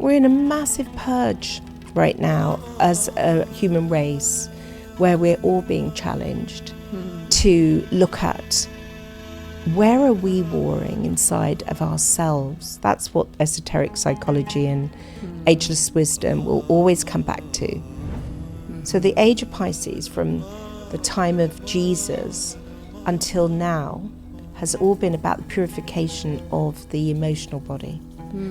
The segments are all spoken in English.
We're in a massive purge right now as a human race, where we're all being challenged to look at where are we warring inside of ourselves. That's what esoteric psychology and ageless wisdom will always come back to. So the age of Pisces, from the time of Jesus until now, has all been about the purification of the emotional body.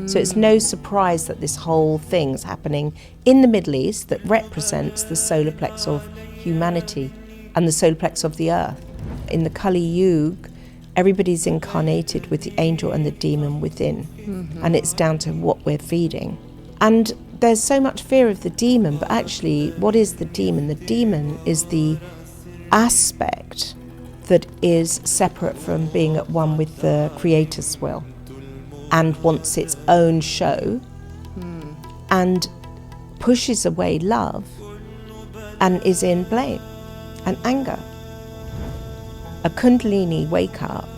So it's no surprise that this whole thing's happening in the Middle East that represents the solar plex of humanity and the solar plex of the earth. In the Kali Yuga, everybody's incarnated with the angel and the demon within, and it's down to what we're feeding. And there's so much fear of the demon, but actually, what is the demon? The demon is the aspect that is separate from being at one with the Creator's will and wants its own show and pushes away love and is in blame and anger. A Kundalini wake-up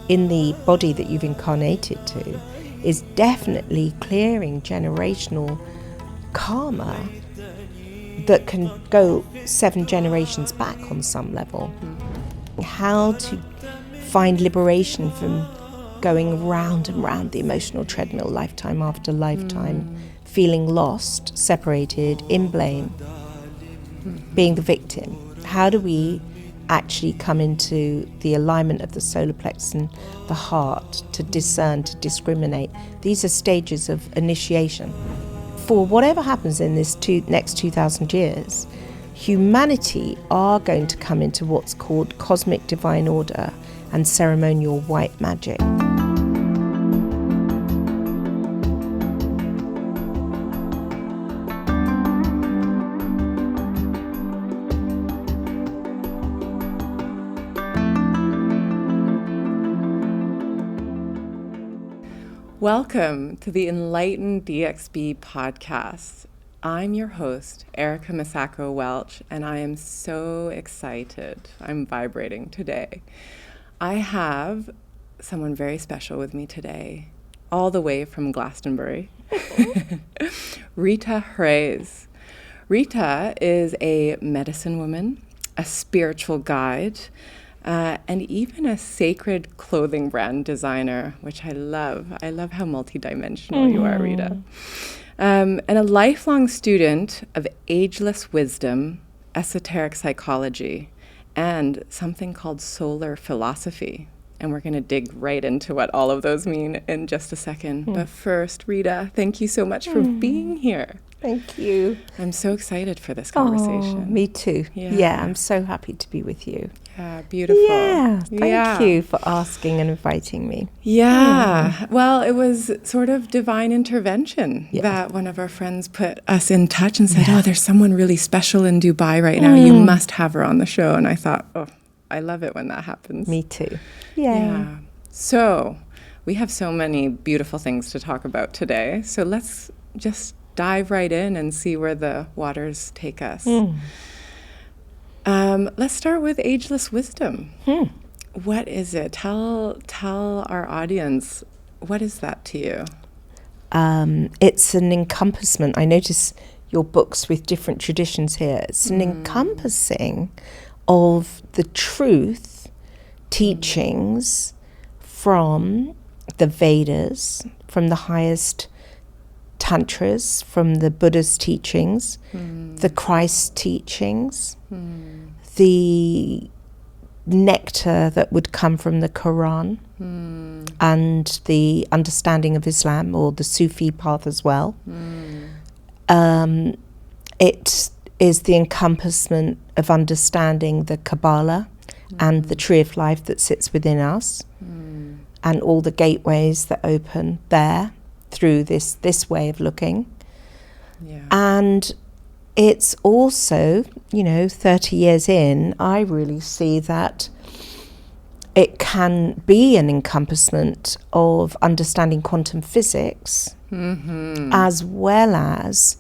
in the body that you've incarnated to is definitely clearing generational karma that can go 7 generations back on some level. How to find liberation from going round and round the emotional treadmill, lifetime after lifetime, feeling lost, separated, in blame, being the victim. How do we actually come into the alignment of the solar plexus and the heart to discern, to discriminate? These are stages of initiation. For whatever happens in this next 2,000 years, humanity are going to come into what's called cosmic divine order and ceremonial white magic. Welcome to the Enlightened DXB podcast. I'm your host, Erica Masako Welch, and I am so excited. I'm vibrating today. I have someone very special with me today, all the way from Glastonbury, Rita Hraiz. Rita is a medicine woman, a spiritual guide, and even a sacred clothing brand designer, which I love. I love how multidimensional you are, Rita. And a lifelong student of ageless wisdom, esoteric psychology, and something called solar philosophy. And we're going to dig right into what all of those mean in just a second. But first, Rita, thank you so much for being here. Thank you. I'm so excited for this conversation. Oh, me too. Yeah, I'm so happy to be with you. Yeah, beautiful. Yeah, thank you for asking and inviting me. Yeah, well, it was sort of divine intervention that one of our friends put us in touch and said, oh, there's someone really special in Dubai right now. You must have her on the show. And I thought, oh, I love it when that happens. Me too. Yeah. So we have so many beautiful things to talk about today. So let's just dive right in and see where the waters take us. Let's start with ageless wisdom. What is it? Tell our audience, what is that to you? It's an encompassment. I notice your books with different traditions here. It's an encompassing of the truth teachings from the Vedas, from the highest tantras, from the Buddha's teachings, the Christ teachings, the nectar that would come from the Quran, and the understanding of Islam, or the Sufi path as well. It is the encompassment of understanding the Kabbalah and the tree of life that sits within us, and all the gateways that open there through this way of looking. And it's also, 30 years in, I really see that it can be an encompassment of understanding quantum physics, as well as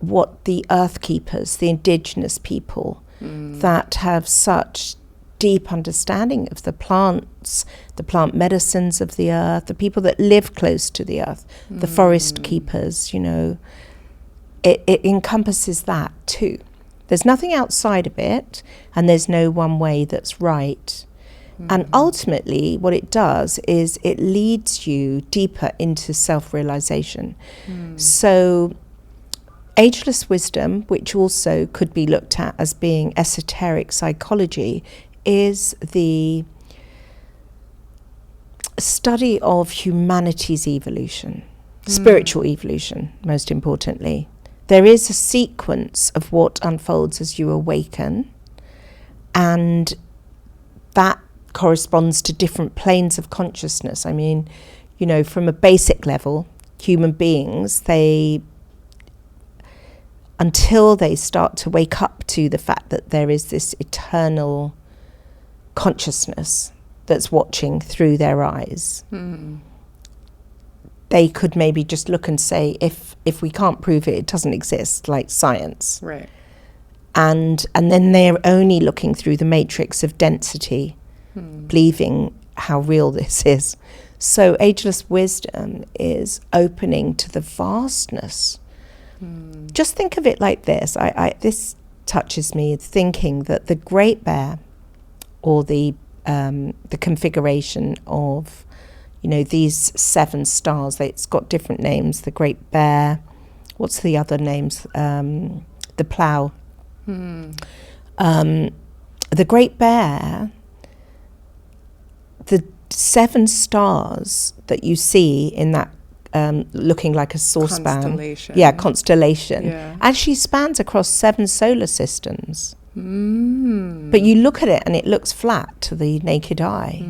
what the earth keepers, the indigenous people that have such deep understanding of the plants, the plant medicines of the earth, the people that live close to the earth, the forest keepers, you know. It encompasses that too. There's nothing outside of it, and there's no one way that's right. And ultimately, what it does is it leads you deeper into self-realization. So ageless wisdom, which also could be looked at as being esoteric psychology, is the study of humanity's evolution, spiritual evolution, most importantly. There is a sequence of what unfolds as you awaken, and that corresponds to different planes of consciousness. I mean, you know, from a basic level, human beings, until they start to wake up to the fact that there is this eternal consciousness that's watching through their eyes, they could maybe just look and say, if we can't prove it, it doesn't exist, like science. Right. And then they're only looking through the matrix of density, believing how real this is. So ageless wisdom is opening to the vastness. Just think of it like this. This touches me, thinking that the Great Bear, or the configuration of, you know, these 7 stars, it's got different names. The Great Bear, what's the other names? The Plough. The Great Bear, the 7 stars that you see in that looking like a saucepan. Constellation. Yeah, constellation. Yeah. Actually spans across 7 solar systems. But you look at it and it looks flat to the naked eye.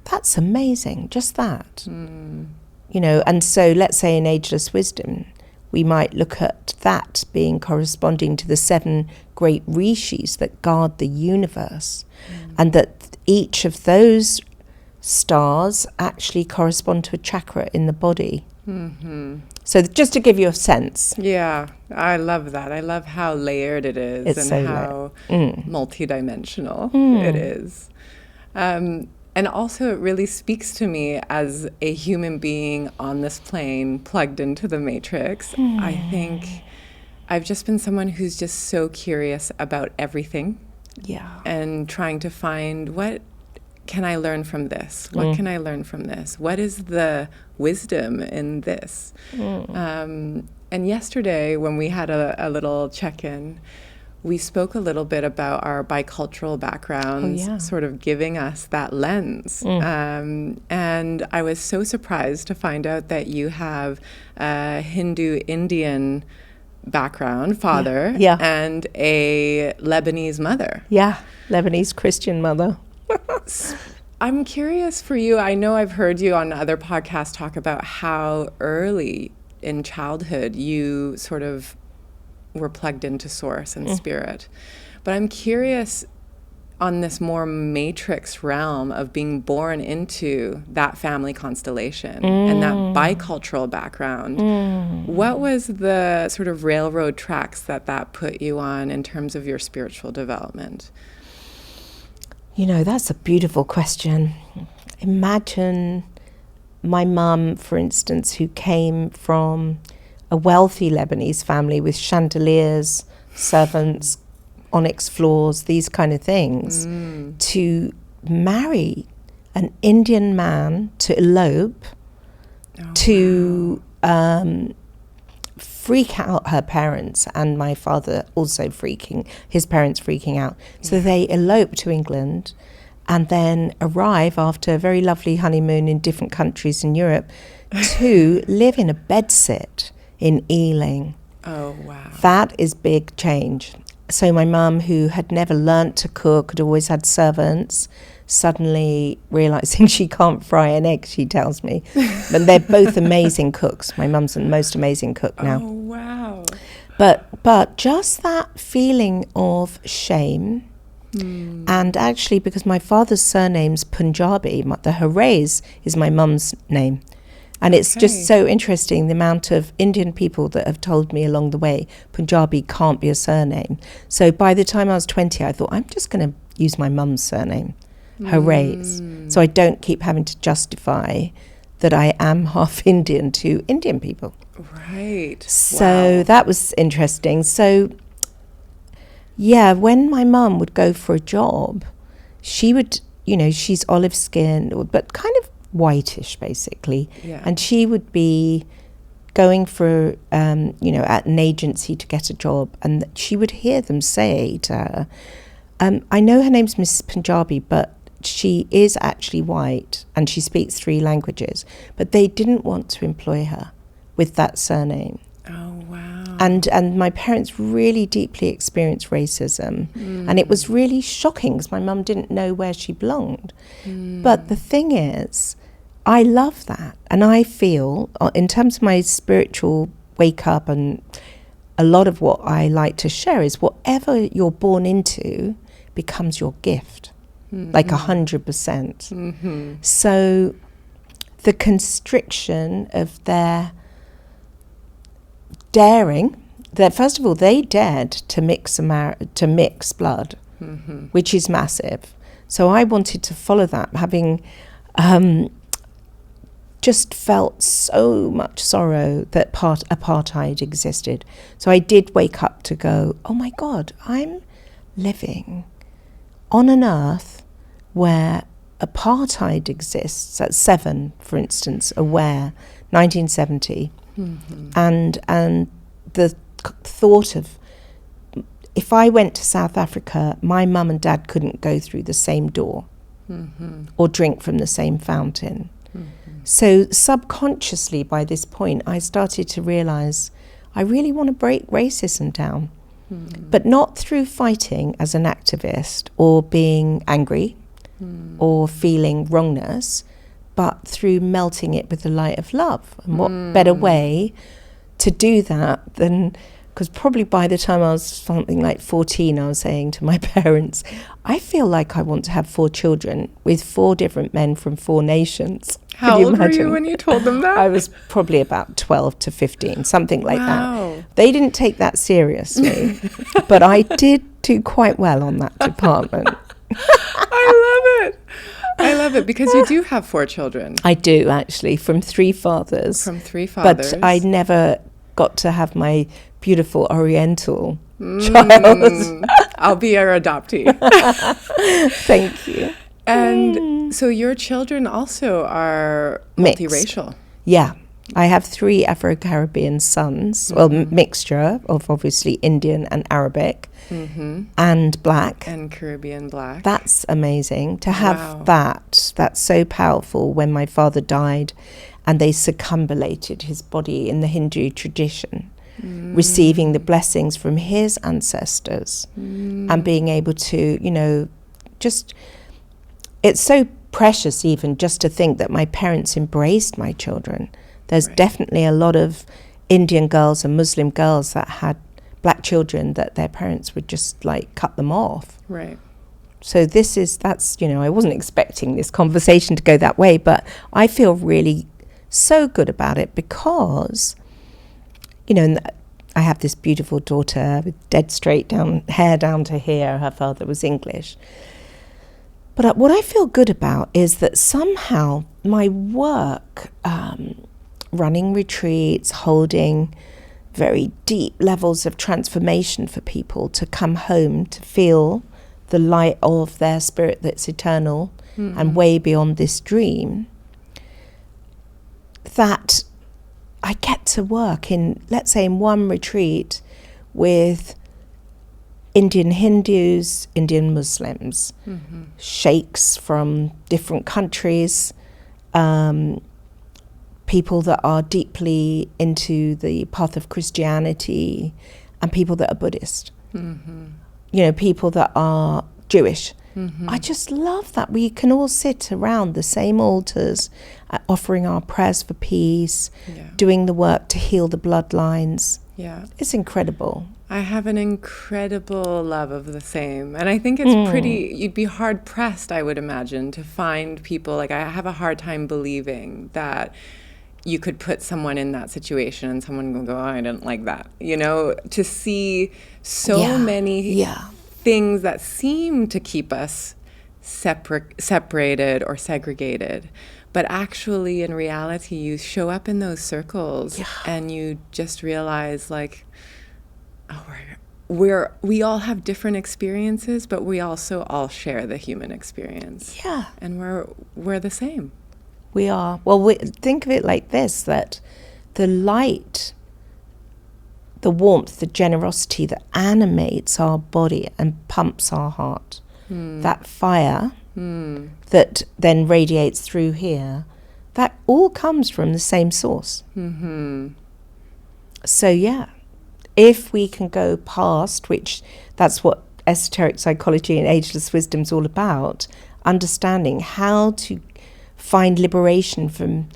That's amazing, just that. You know, and so let's say in ageless wisdom, we might look at that being corresponding to the 7 great rishis that guard the universe, and that each of those stars actually correspond to a chakra in the body. So just to give you a sense. Yeah, I love that. I love how layered it is, It's and so how multidimensional it is. And also it really speaks to me as a human being on this plane, plugged into the matrix. I think I've just been someone who's just so curious about everything. Yeah. And trying to find, what can I learn from this? What can I learn from this? What is the wisdom in this? And yesterday, when we had a little check-in, we spoke a little bit about our bicultural backgrounds, sort of giving us that lens. And I was so surprised to find out that you have a Hindu-Indian background, father, and a Lebanese mother. Yeah, Lebanese Christian mother. I'm curious for you. I know I've heard you on other podcasts talk about how early in childhood you sort of were plugged into source and spirit. But I'm curious on this more matrix realm of being born into that family constellation and that bicultural background. What was the sort of railroad tracks that put you on in terms of your spiritual development? You know, that's a beautiful question. Imagine my mum, for instance, who came from a wealthy Lebanese family with chandeliers, servants, onyx floors, these kind of things, to marry an Indian man, to elope, to freak out her parents, and my father also his parents freaking out. So they elope to England and then arrive after a very lovely honeymoon in different countries in Europe to live in a bedsit in Ealing. Oh, wow. That is big change. So my mum, who had never learnt to cook, had always had servants, suddenly realising she can't fry an egg, she tells me. But they're both amazing cooks. My mum's the most amazing cook now. Oh, wow. But just that feeling of shame, and actually because my father's surname's Punjabi, the Hraiz is my mum's name. And it's just so interesting, the amount of Indian people that have told me along the way, Punjabi can't be a surname. So by the time I was 20, I thought, I'm just going to use my mum's surname, Her Hraiz, so I don't keep having to justify that I am half Indian to Indian people. Right. So that was interesting. So, yeah, when my mum would go for a job, she would, she's olive skin, but kind of whitish, basically. Yeah. And she would be going for, at an agency to get a job, and she would hear them say to her, I know her name's Mrs. Punjabi, but she is actually white and she speaks 3 languages, but they didn't want to employ her with that surname. Oh, wow. And my parents really deeply experienced racism. And it was really shocking because my mum didn't know where she belonged. But the thing is, I love that. And I feel, in terms of my spiritual wake up, and a lot of what I like to share is whatever you're born into becomes your gift, like 100%. So the constriction of their daring, that first of all they dared to mix blood, which is massive. So I wanted to follow that, having just felt so much sorrow that apartheid existed. So I did wake up to go, oh my God, I'm living on an earth where apartheid exists at 7, for instance, aware, 1970. And the thought of, if I went to South Africa, my mum and dad couldn't go through the same door or drink from the same fountain. So subconsciously, by this point, I started to realize I really want to break racism down, but not through fighting as an activist or being angry or feeling wrongness, but through melting it with the light of love. And what better way to do that than, because probably by the time I was something like 14, I was saying to my parents, I feel like I want to have 4 children with 4 different men from 4 nations. How old were you when you told them that? I was probably about 12 to 15, something like Wow. that. They didn't take that seriously, but I did do quite well on that department. I love it because you do have 4 children. I do, actually, from 3 fathers. From 3 fathers. But I never got to have my beautiful Oriental child. I'll be your adoptee. Thank you. And so your children also are Mixed. multiracial. Yeah. I have 3 Afro-Caribbean sons, well, mixture of obviously Indian and Arabic, and black. And Caribbean black. That's amazing to have that. That's so powerful. When my father died and they circumambulated his body in the Hindu tradition, receiving the blessings from his ancestors and being able to, just, it's so precious even just to think that my parents embraced my children. There's definitely a lot of Indian girls and Muslim girls that had black children that their parents would just like cut them off. Right. So that's I wasn't expecting this conversation to go that way, but I feel really so good about it because, I have this beautiful daughter with dead straight hair down to here. Her father was English. But what I feel good about is that somehow my work, running retreats, holding very deep levels of transformation for people to come home to feel the light of their spirit that's eternal and way beyond this dream, that I get to work in, let's say, in one retreat with Indian Hindus, Indian Muslims, sheikhs from different countries, people that are deeply into the path of Christianity, and people that are Buddhist, people that are Jewish. I just love that we can all sit around the same altars, offering our prayers for peace, doing the work to heal the bloodlines. Yeah. It's incredible. I have an incredible love of the same. And I think it's you'd be hard pressed, I would imagine, to find people, like I have a hard time believing that you could put someone in that situation and someone will go, oh, I didn't like that. You know, to see so many things that seem to keep us separated or segregated. But actually, in reality, you show up in those circles and you just realize, like, oh, we all have different experiences, but we also all share the human experience. Yeah. And we're the same. We are. Well, think of it like this, that the light, the warmth, the generosity that animates our body and pumps our heart, that fire that then radiates through here, that all comes from the same source. Mm-hmm. So, yeah, if we can go past, which that's what esoteric psychology and ageless wisdom is all about, understanding how to find liberation from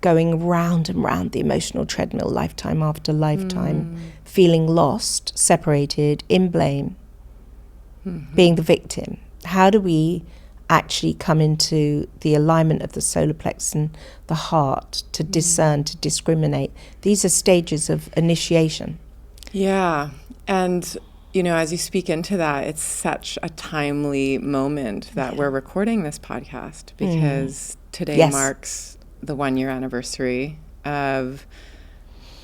going round and round the emotional treadmill, lifetime after lifetime, feeling lost, separated, in blame, being the victim. How do we actually come into the alignment of the solar plexus and the heart to discern, to discriminate? These are stages of initiation. Yeah. And, you know, as you speak into that, it's such a timely moment that we're recording this podcast, because today marks the 1-year anniversary of,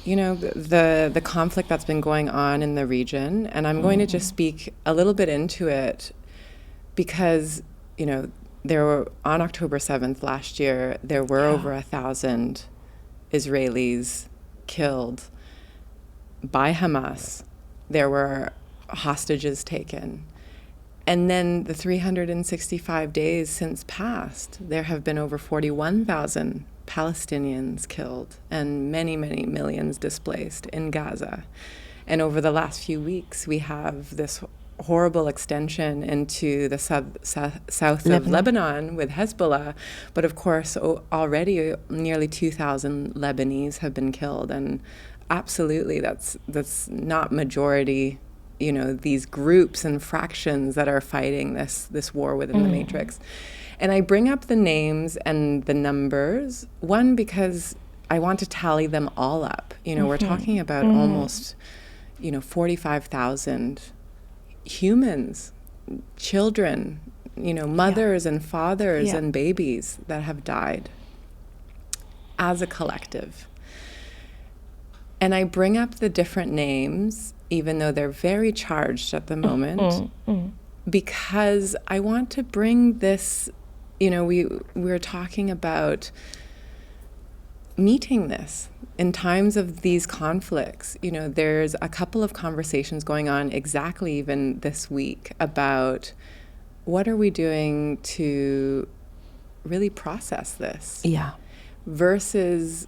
you know, the conflict that's been going on in the region. And I'm going to just speak a little bit into it because, you know, there were, on October 7th last year, there were over 1,000 Israelis killed by Hamas. There were hostages taken. And then the 365 days since passed, there have been over 41,000 Palestinians killed and many, many millions displaced in Gaza. And over the last few weeks, we have this horrible extension into the south of Lebanon with Hezbollah. But of course, already nearly 2,000 Lebanese have been killed. And absolutely, that's not majority, you know, these groups and fractions that are fighting this war within the matrix. And I bring up the names and the numbers, one, because I want to tally them all up. You know, we're talking about almost, you know, 45,000 humans, children, you know, mothers and fathers and babies that have died as a collective. And I bring up the different names, even though they're very charged at the moment, because I want to bring this, you know, we're talking about meeting this in times of these conflicts. You know, there's a couple of conversations going on exactly even this week about what are we doing to really process this? Yeah. Versus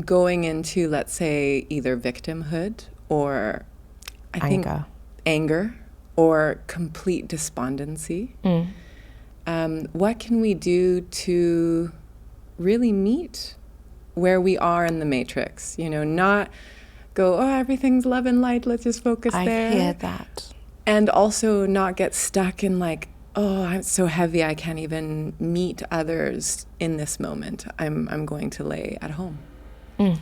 going into, let's say, either victimhood or I think anger or complete despondency. What can we do to really meet where we are in the matrix? You know, not go, oh, everything's love and light, let's just focus there. I hear that. And also not get stuck in like, oh, I'm so heavy, I can't even meet others in this moment. I'm going to lay at home.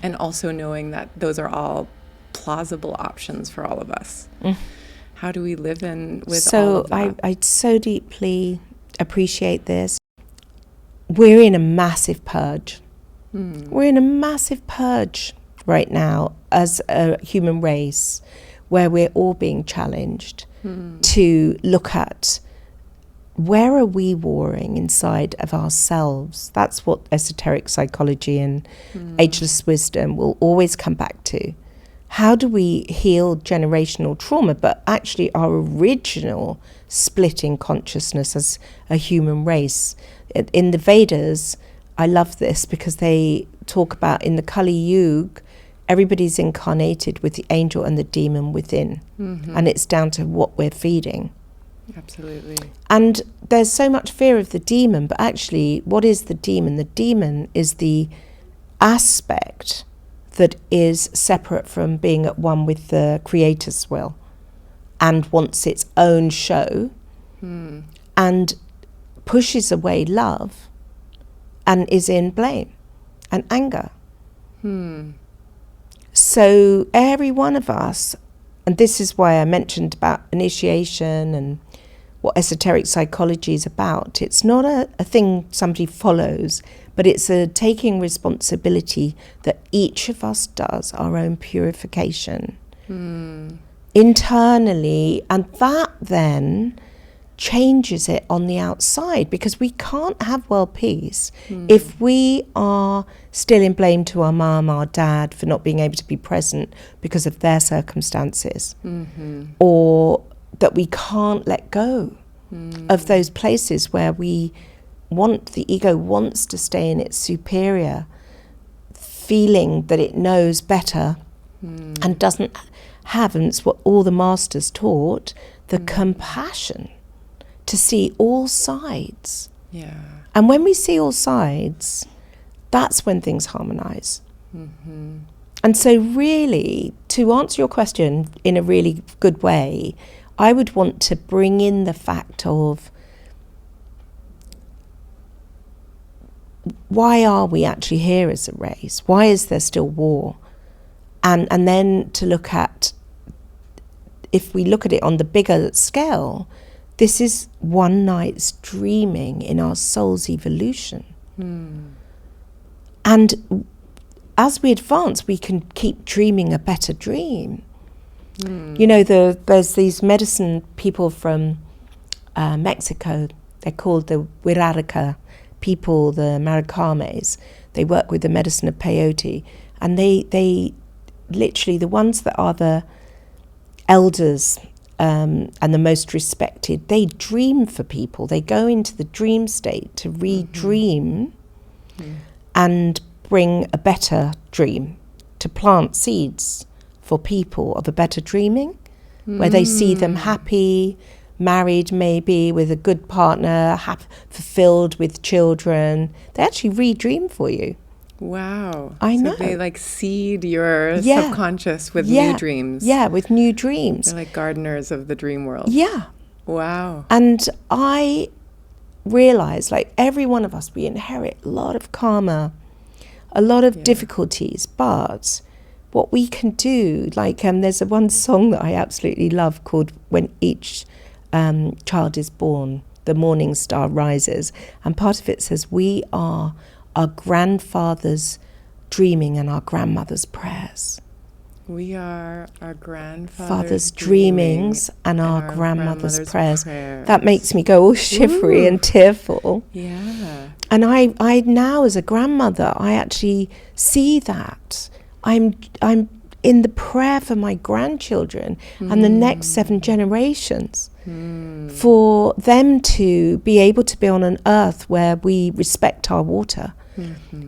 And also knowing that those are all plausible options for all of us. How do we live in with all of that? I so deeply appreciate this. We're in a massive purge. We're in a massive purge right now as a human race, where we're all being challenged to look at where are we warring inside of ourselves. That's what esoteric psychology and ageless wisdom will always come back to. How do we heal generational trauma, but actually our original split in consciousness as a human race? In the Vedas, I love this because they talk about in the Kali Yuga, everybody's incarnated with the angel and the demon within. And it's down to what we're feeding. Absolutely. And there's so much fear of the demon, but actually, what is the demon? The demon is the aspect that is separate from being at one with the Creator's will and wants its own show and pushes away love and is in blame. and anger. So every one of us, and this is why I mentioned about initiation and what esoteric psychology is about. It's not a thing somebody follows, but it's a taking responsibility that each of us does our own purification internally, and that then changes it on the outside, because we can't have world peace if we are still in blame to our mum, our dad for not being able to be present because of their circumstances, or that we can't let go of those places where the ego wants to stay in its superior feeling that it knows better and doesn't have, and it's what all the masters taught, the compassion to see all sides. Yeah. And when we see all sides, that's when things harmonize. And so really, to answer your question in a really good way, I would want to bring in the fact of why are we actually here as a race? Why is there still war? And then to look at, if we look at it on the bigger scale, this is one night's dreaming in our soul's evolution. And as we advance, we can keep dreaming a better dream. You know, there's these medicine people from Mexico. They're called the Vajra people, the Maricames. They work with the medicine of peyote. And they literally, the ones that are the elders and the most respected, they dream for people. They go into the dream state to re-dream and bring a better dream, to plant seeds for people of a better dreaming, where they see them happy, married maybe, with a good partner, fulfilled with children. They actually re-dream for you. Wow. I know. So they like seed your subconscious with new dreams. Yeah, with new dreams. They're like gardeners of the dream world. Yeah. Wow. And I realize, like every one of us, we inherit a lot of karma, a lot of difficulties, but what we can do, like there's one song that I absolutely love called When Each Child is Born, the Morning Star Rises. And part of it says, we are our grandfather's dreaming and our grandmother's prayers. We are our grandfather's dreamings and our grandmother's prayers. That makes me go all shivery and tearful. Yeah. And I now, as a grandmother, I actually see that. I'm in the prayer for my grandchildren and the next 7 generations, for them to be able to be on an earth where we respect our water,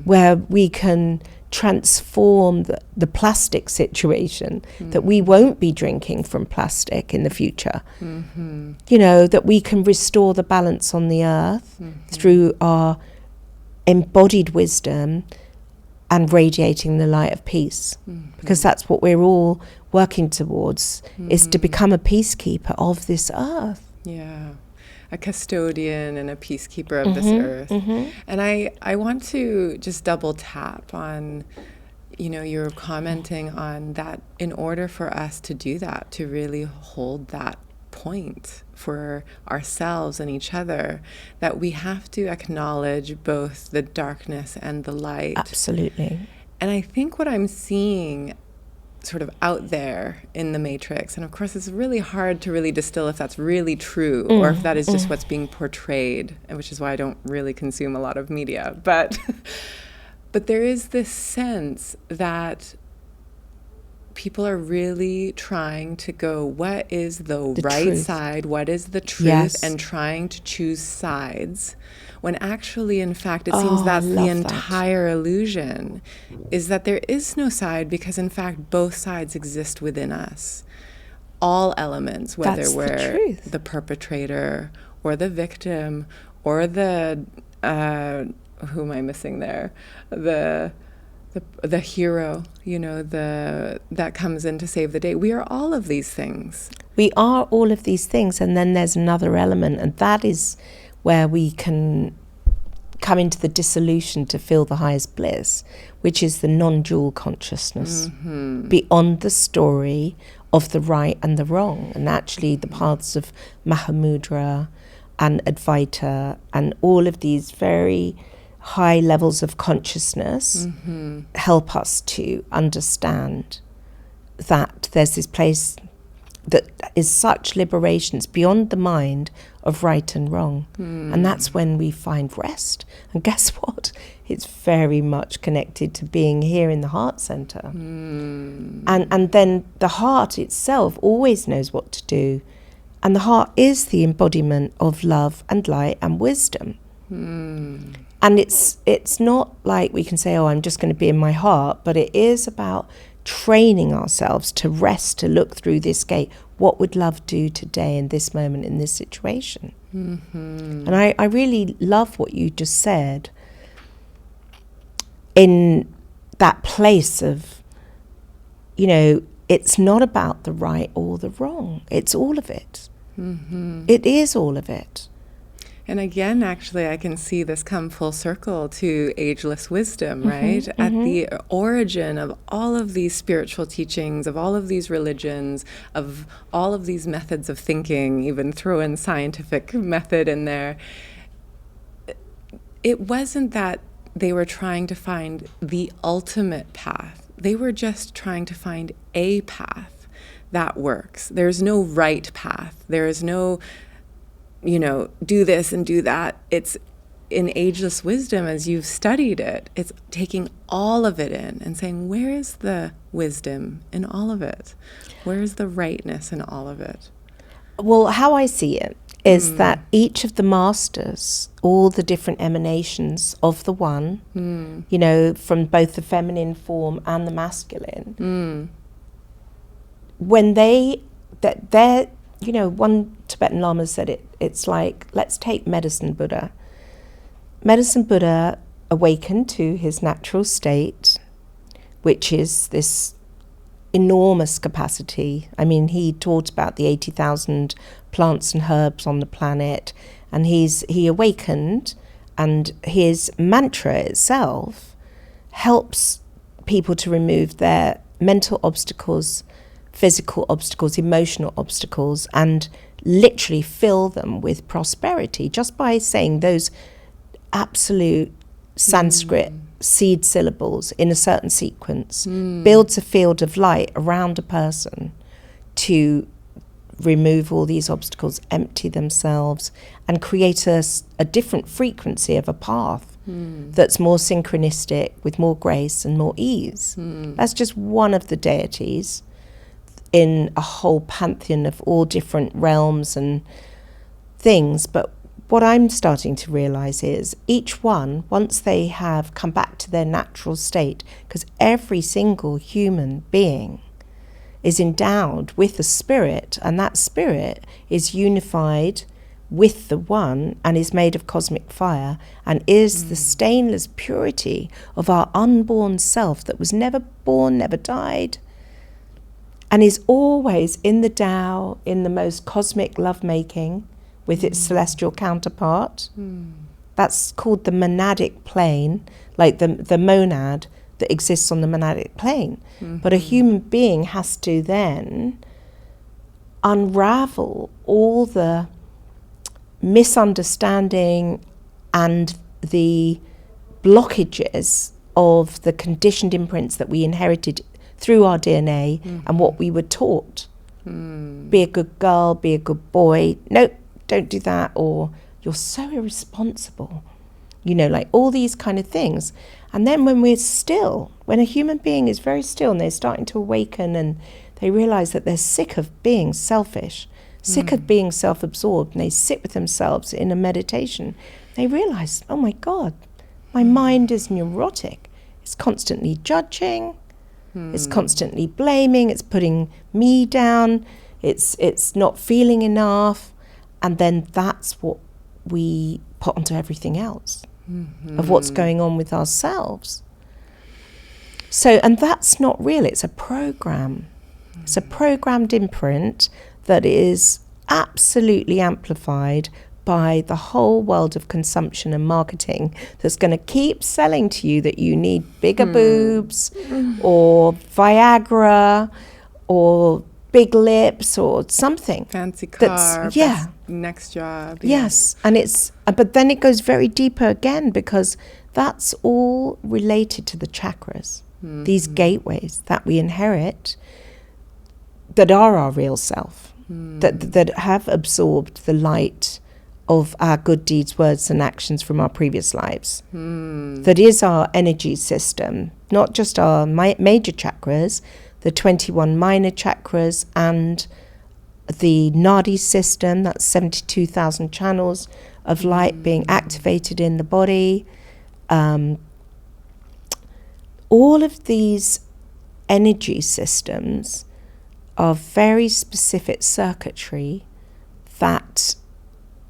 where we can transform the plastic situation, that we won't be drinking from plastic in the future, you know, that we can restore the balance on the earth through our embodied wisdom and radiating the light of peace, because that's what we're all working towards, is to become a peacekeeper of this earth. Yeah, a custodian and a peacekeeper of this earth. And I want to just double tap on, you know, you're commenting on that in order for us to do that, to really hold that point for ourselves and each other, that we have to acknowledge both the darkness and the light. Absolutely. And I think what I'm seeing sort of out there in the matrix, and of course it's really hard to really distill if that's really true or if that is just what's being portrayed, and which is why I don't really consume a lot of media, but there is this sense that people are really trying to go, what is the right truth. side, what is the truth, Yes. and trying to choose sides, when actually, in fact, it seems that's the entire illusion, is that there is no side, because in fact both sides exist within us. All elements, whether That's we're the perpetrator or the victim or the who am I missing there, the hero, you know, that comes in to save the day. We are all of these things. We are all of these things, and then there's another element, and that is where we can come into the dissolution to feel the highest bliss, which is the non-dual consciousness, beyond the story of the right and the wrong. And actually the paths of Mahamudra and Advaita and all of these very high levels of consciousness help us to understand that there's this place that is such liberations beyond the mind of right and wrong. And that's when we find rest. And guess what? It's very much connected to being here in the heart center. And then the heart itself always knows what to do. And the heart is the embodiment of love and light and wisdom. And it's not like we can say, oh, I'm just going to be in my heart, but it is about training ourselves to rest, to look through this gate. What would love do today in this moment, in this situation? And I really love what you just said in that place of, you know, it's not about the right or the wrong. It's all of it. It is all of it. And again, actually, I can see this come full circle to ageless wisdom, right? At the origin of all of these spiritual teachings, of all of these religions, of all of these methods of thinking, even throw in scientific method in there. It wasn't that they were trying to find the ultimate path. They were just trying to find a path that works. There's no right path. There is no, you know, do this and do that. It's in ageless wisdom, as you've studied it, it's taking all of it in and saying, where is the wisdom in all of it? Where is the rightness in all of it? Well, how I see it is that each of the masters, all the different emanations of the one, you know, from both the feminine form and the masculine, when they're, you know, one Tibetan Lama said it's like, let's take Medicine Buddha. Medicine Buddha awakened to his natural state, which is this enormous capacity. I mean, he taught about the 80,000 plants and herbs on the planet, and he awakened, and his mantra itself helps people to remove their mental obstacles, physical obstacles, emotional obstacles, and literally fill them with prosperity just by saying those absolute Sanskrit seed syllables in a certain sequence. Builds a field of light around a person to remove all these obstacles, empty themselves, and create a different frequency of a path that's more synchronistic, with more grace and more ease. That's just one of the deities in a whole pantheon of all different realms and things. But what I'm starting to realize is each one, once they have come back to their natural state, because every single human being is endowed with a spirit, and that spirit is unified with the one and is made of cosmic fire and is the stainless purity of our unborn self that was never born, never died, and is always in the Tao, in the most cosmic lovemaking with its celestial counterpart. That's called the monadic plane, like the monad that exists on the monadic plane. But a human being has to then unravel all the misunderstanding and the blockages of the conditioned imprints that we inherited through our DNA and what we were taught. Be a good girl, be a good boy. Nope, don't do that. Or you're so irresponsible. You know, like all these kind of things. And then when we're still, when a human being is very still and they're starting to awaken and they realize that they're sick of being selfish, sick of being self-absorbed, and they sit with themselves in a meditation, they realize, oh my God, my mind is neurotic. It's constantly judging. It's constantly blaming. It's putting me down. It's not feeling enough. And then that's what we put onto everything else of what's going on with ourselves. So, and that's not real. It's a program. It's a programmed imprint that is absolutely amplified by the whole world of consumption and marketing that's going to keep selling to you that you need bigger boobs or Viagra or big lips or something. Fancy car, yeah. Next job. Yes, and but then it goes very deeper again, because that's all related to the chakras, these gateways that we inherit that are our real self, that have absorbed the light of our good deeds, words and actions from our previous lives. That is our energy system, not just our major chakras, the 21 minor chakras and the Nadi system, that's 72,000 channels of light being activated in the body. All of these energy systems are very specific circuitry that,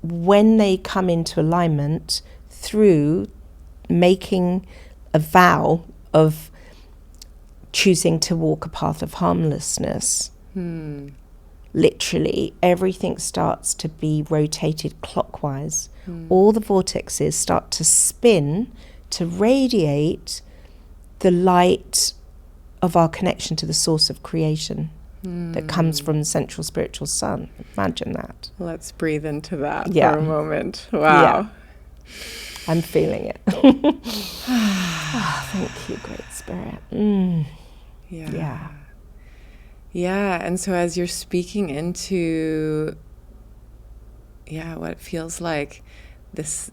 when they come into alignment through making a vow of choosing to walk a path of harmlessness, literally everything starts to be rotated clockwise. All the vortexes start to spin to radiate the light of our connection to the source of creation that comes from the central spiritual sun. Imagine that. Let's breathe into that Yeah. for a moment. Wow. Yeah. I'm feeling it. Thank you, Great Spirit. Yeah. Yeah, and so as you're speaking into, what feels like this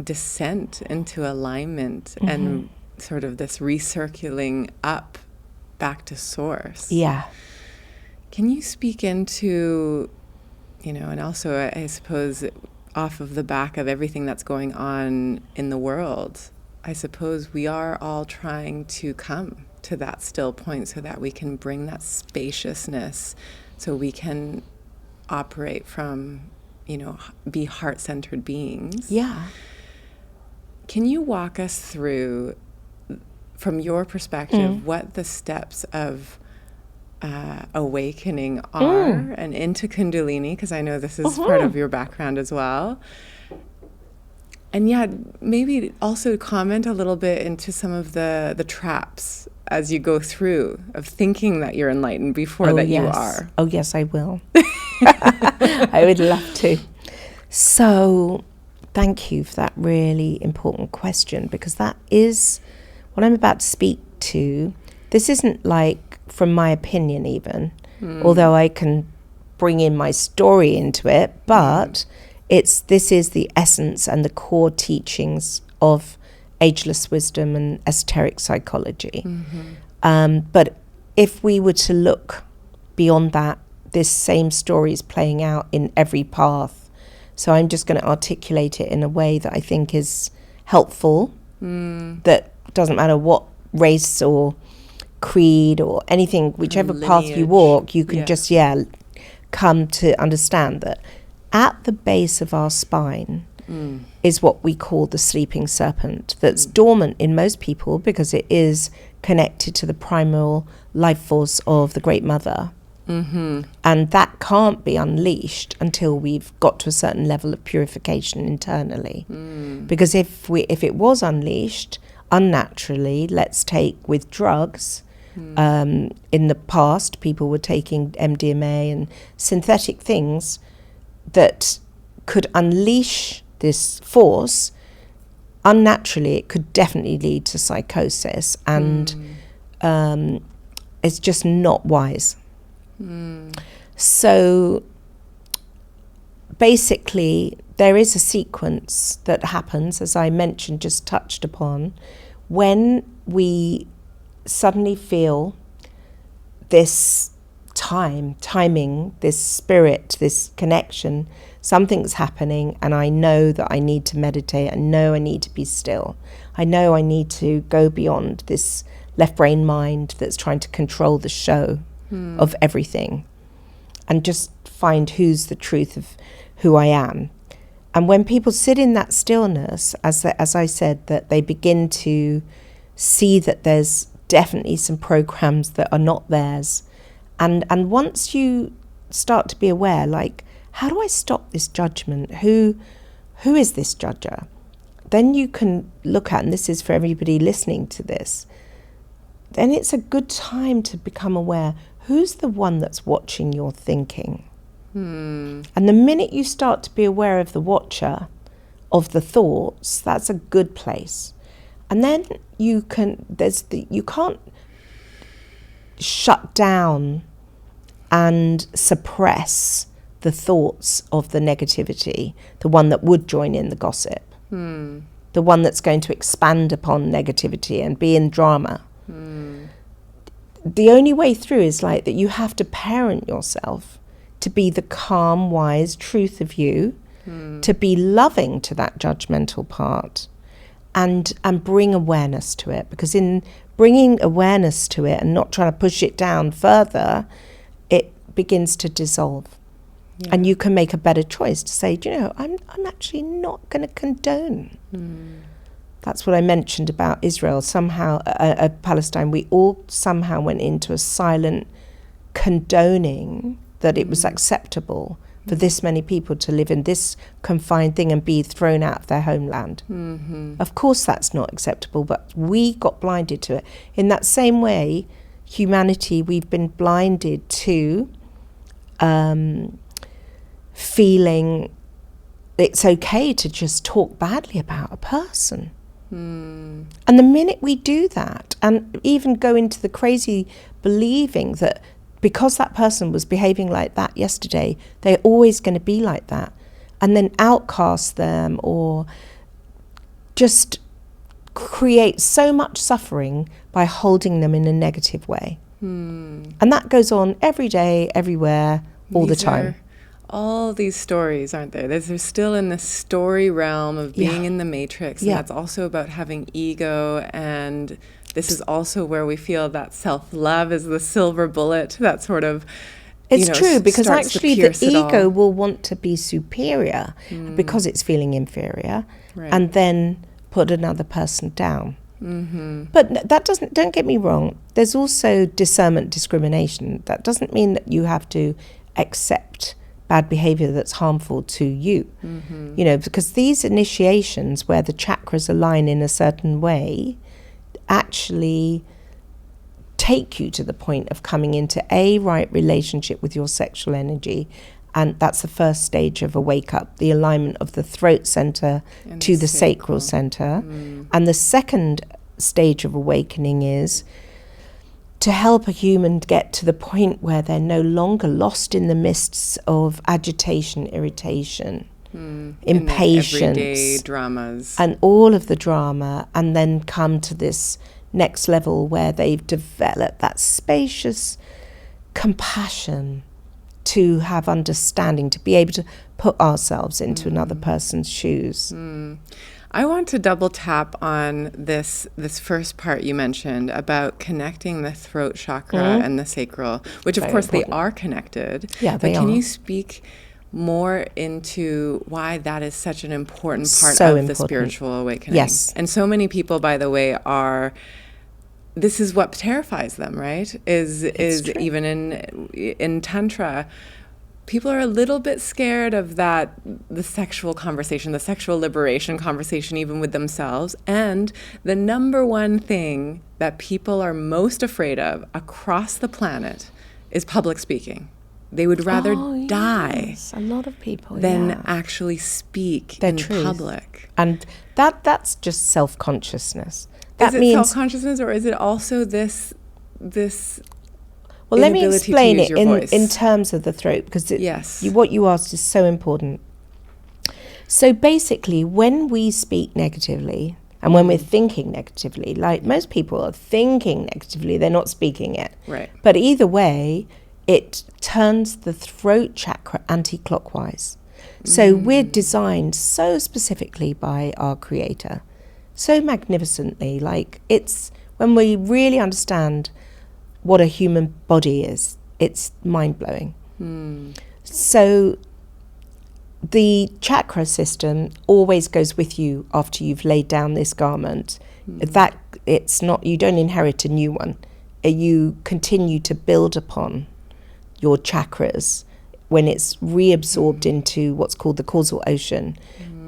descent into alignment and sort of this recirculating up back to source. Yeah. Can you speak into, and also I suppose off of the back of everything that's going on in the world, I suppose we are all trying to come to that still point so that we can bring that spaciousness, so we can operate from, be heart-centered beings. Yeah. Can you walk us through, from your perspective, what the steps of awakening are and into Kundalini, because I know this is part of your background as well. And maybe also comment a little bit into some of the traps as you go through of thinking that you're enlightened before you are. Oh, yes, I will. I would love to. So thank you for that really important question, because that is what I'm about to speak to. This isn't like from my opinion even, although I can bring in my story into it, but this is the essence and the core teachings of ageless wisdom and esoteric psychology. But if we were to look beyond that, this same story is playing out in every path. So I'm just going to articulate it in a way that I think is helpful, that doesn't matter what race or creed or anything, whichever path you walk, you can just come to understand that at the base of our spine is what we call the sleeping serpent, that's dormant in most people because it is connected to the primal life force of the Great Mother. And that can't be unleashed until we've got to a certain level of purification internally. Because if it was unleashed unnaturally, let's take with drugs, in the past people were taking MDMA and synthetic things that could unleash this force unnaturally. It could definitely lead to psychosis, and it's just not wise. So basically there is a sequence that happens, as I mentioned, just touched upon, when we suddenly feel this timing, this spirit, this connection, something's happening, and I know that I need to meditate. I know I need to be still. I know I need to go beyond this left brain mind that's trying to control the show of everything, and just find who's the truth of who I am. And when people sit in that stillness, as I said, that they begin to see that there's definitely some programs that are not theirs. And once you start to be aware, like how do I stop this judgment? Who is this judger? Then you can look at, and this is for everybody listening to this, then it's a good time to become aware, who's the one that's watching your thinking? And the minute you start to be aware of the watcher, of the thoughts, that's a good place. And then you can't shut down and suppress the thoughts of the negativity, the one that would join in the gossip, the one that's going to expand upon negativity and be in drama. The only way through is like that you have to parent yourself to be the calm, wise truth of you, to be loving to that judgmental part, and bring awareness to it. Because in bringing awareness to it and not trying to push it down further, it begins to dissolve. Yeah. And you can make a better choice to say, do you know, I'm actually not going to condone. That's what I mentioned about Israel. Somehow, Palestine, we all somehow went into a silent condoning that it was acceptable for this many people to live in this confined thing and be thrown out of their homeland. Of course that's not acceptable, but we got blinded to it. In that same way, humanity, we've been blinded to feeling it's okay to just talk badly about a person. And the minute we do that, and even go into the crazy believing that because that person was behaving like that yesterday, they're always going to be like that, and then outcast them or just create so much suffering by holding them in a negative way. And that goes on every day, everywhere, all the time. All these stories, aren't there? They're still in the story realm of being in the matrix. And that's also about having ego. And this is also where we feel that self-love is the silver bullet that sort of, it's true, because actually the ego will want to be superior because it's feeling inferior, and then put another person down. But that don't get me wrong, there's also discernment discrimination. That doesn't mean that you have to accept bad behavior that's harmful to you. You know, because these initiations where the chakras align in a certain way actually take you to the point of coming into a right relationship with your sexual energy. And that's the first stage of a wake up, the alignment of the throat center to the sacral center. And the second stage of awakening is to help a human get to the point where they're no longer lost in the mists of agitation, irritation, impatience, everyday dramas, and all of the drama, and then come to this next level where they've developed that spacious compassion to have understanding, to be able to put ourselves into another person's shoes. I want to double tap on this first part you mentioned about connecting the throat chakra and the sacral, which of course important. They are connected. Yeah, they are. Can you speak more into why that is such an important part of the spiritual awakening? Yes. And so many people, by the way, this is what terrifies them, right? Is even in Tantra, people are a little bit scared of the sexual conversation, the sexual liberation conversation, even with themselves. And the number one thing that people are most afraid of across the planet is public speaking. They would rather die a lot of people, than actually speak in public. And that's just self-consciousness. Is it self-consciousness, or is it also this well, let me explain it in terms of the throat, because what you asked is so important. So basically, when we speak negatively, and when we're thinking negatively, like most people are thinking negatively, they're not speaking it. Right. But either way, it turns the throat chakra anti-clockwise. So we're designed so specifically by our Creator, so magnificently. Like, it's when we really understand what a human body is, it's mind-blowing. So the chakra system always goes with you after you've laid down this garment. That it's not, you don't inherit a new one. You continue to build upon your chakras when it's reabsorbed into what's called the causal ocean,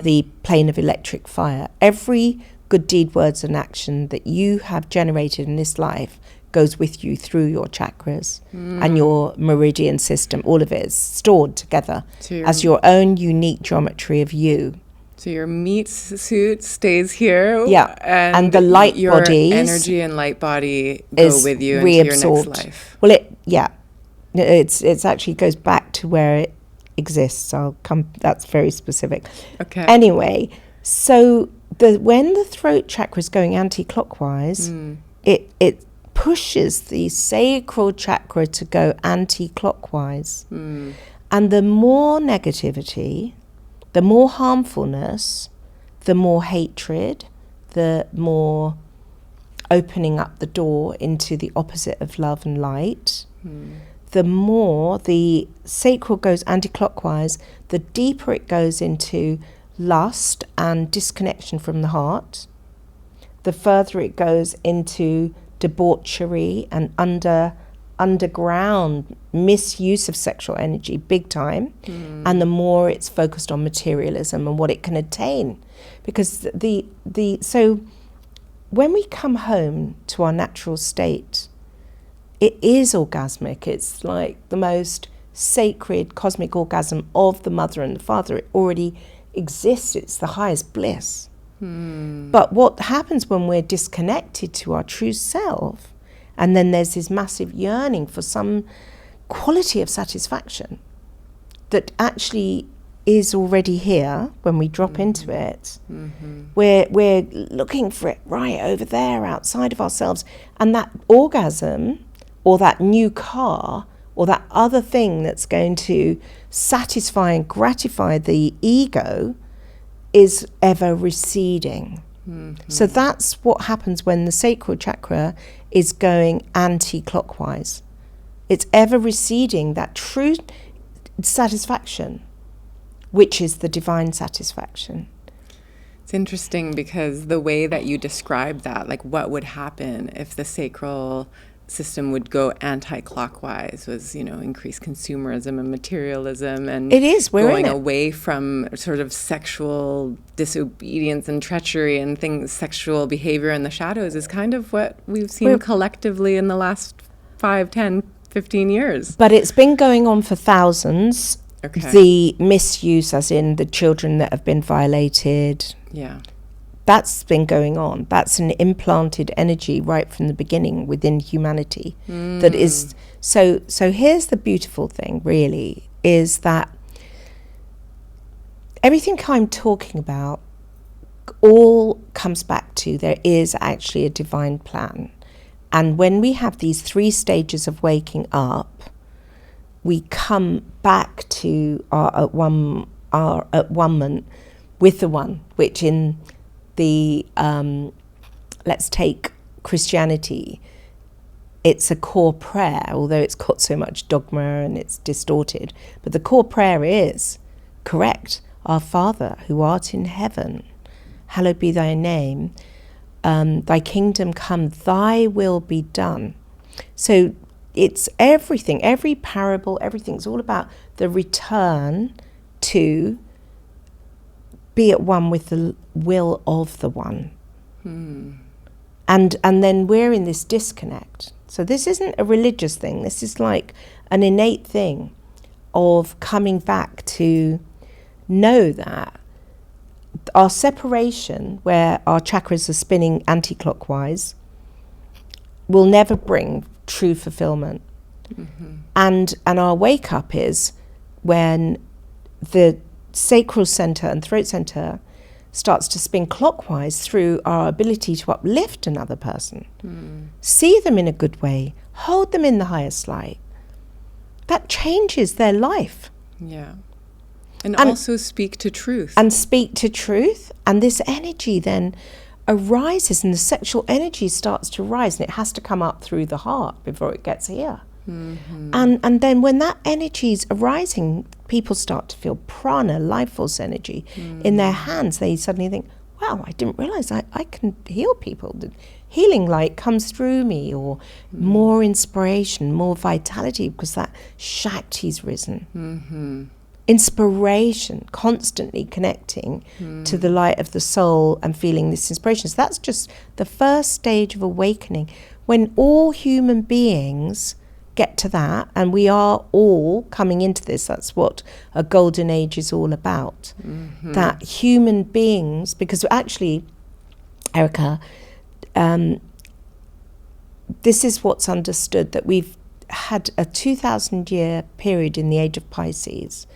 the plane of electric fire. Every good deed, words and action that you have generated in this life goes with you through your chakras and your meridian system. All of it is stored together as your own unique geometry of you. So your meat suit stays here, and the light your bodies, energy and light body go with you into your next life. Well, it's actually goes back to where it exists. That's very specific. Okay. Anyway, so when the throat chakra is going anti-clockwise, it pushes the sacral chakra to go anti-clockwise, and the more negativity, the more harmfulness, the more hatred, the more opening up the door into the opposite of love and light, the more the sacral goes anti-clockwise, the deeper it goes into lust and disconnection from the heart, the further it goes into debauchery and underground misuse of sexual energy, big time, and the more it's focused on materialism and what it can attain. Because so when we come home to our natural state, it is orgasmic. It's like the most sacred cosmic orgasm of the mother and the father. It already exists. It's the highest bliss. But what happens when we're disconnected to our true self, and then there's this massive yearning for some quality of satisfaction that actually is already here when we drop into it. We're looking for it right over there outside of ourselves. And that orgasm, or that new car, or that other thing that's going to satisfy and gratify the ego, is ever receding. So that's what happens when the sacral chakra is going anti-clockwise. It's ever receding that true satisfaction, which is the divine satisfaction. It's interesting because the way that you describe that, like what would happen if the sacral system would go anti-clockwise, was, increased consumerism and materialism, and it is, we're going in it. away from sort of sexual disobedience and treachery and sexual behavior in the shadows is kind of what we've seen collectively in the last 5, 10, 15 years. But it's been going on for thousands. Okay. The misuse, as in the children that have been violated. Yeah. That's been going on. That's an implanted energy right from the beginning within humanity. That is so here's the beautiful thing, really, is that everything I'm talking about all comes back to there is actually a divine plan. And when we have these 3 stages of waking up, we come back to our at one-ment with the one, which in the let's take Christianity, it's a core prayer, although it's got so much dogma and it's distorted, but the core prayer is correct. Our Father who art in heaven, hallowed be thy name, thy kingdom come, thy will be done. So it's everything, every parable, everything's all about the return to be at one with the will of the one. And then we're in this disconnect. So this isn't a religious thing. This is like an innate thing of coming back to know that our separation, where our chakras are spinning anti-clockwise, will never bring true fulfillment. And our wake up is when the sacral center and throat center starts to spin clockwise through our ability to uplift another person, see them in a good way, hold them in the highest light. That changes their life. Yeah. And also speak to truth. And speak to truth. And this energy then arises, and the sexual energy starts to rise, and it has to come up through the heart before it gets here. And then when that energy is arising, people start to feel prana, life force energy in their hands. They suddenly think, wow, I didn't realize I can heal people. The healing light comes through me, or more inspiration, more vitality, because that Shakti's risen. Inspiration, constantly connecting to the light of the soul and feeling this inspiration. So that's just the first stage of awakening. When all human beings get to that, and we are all coming into this, that's what a golden age is all about. That human beings, because actually, Erica, this is what's understood, that we've had a 2,000-year period in the age of Pisces,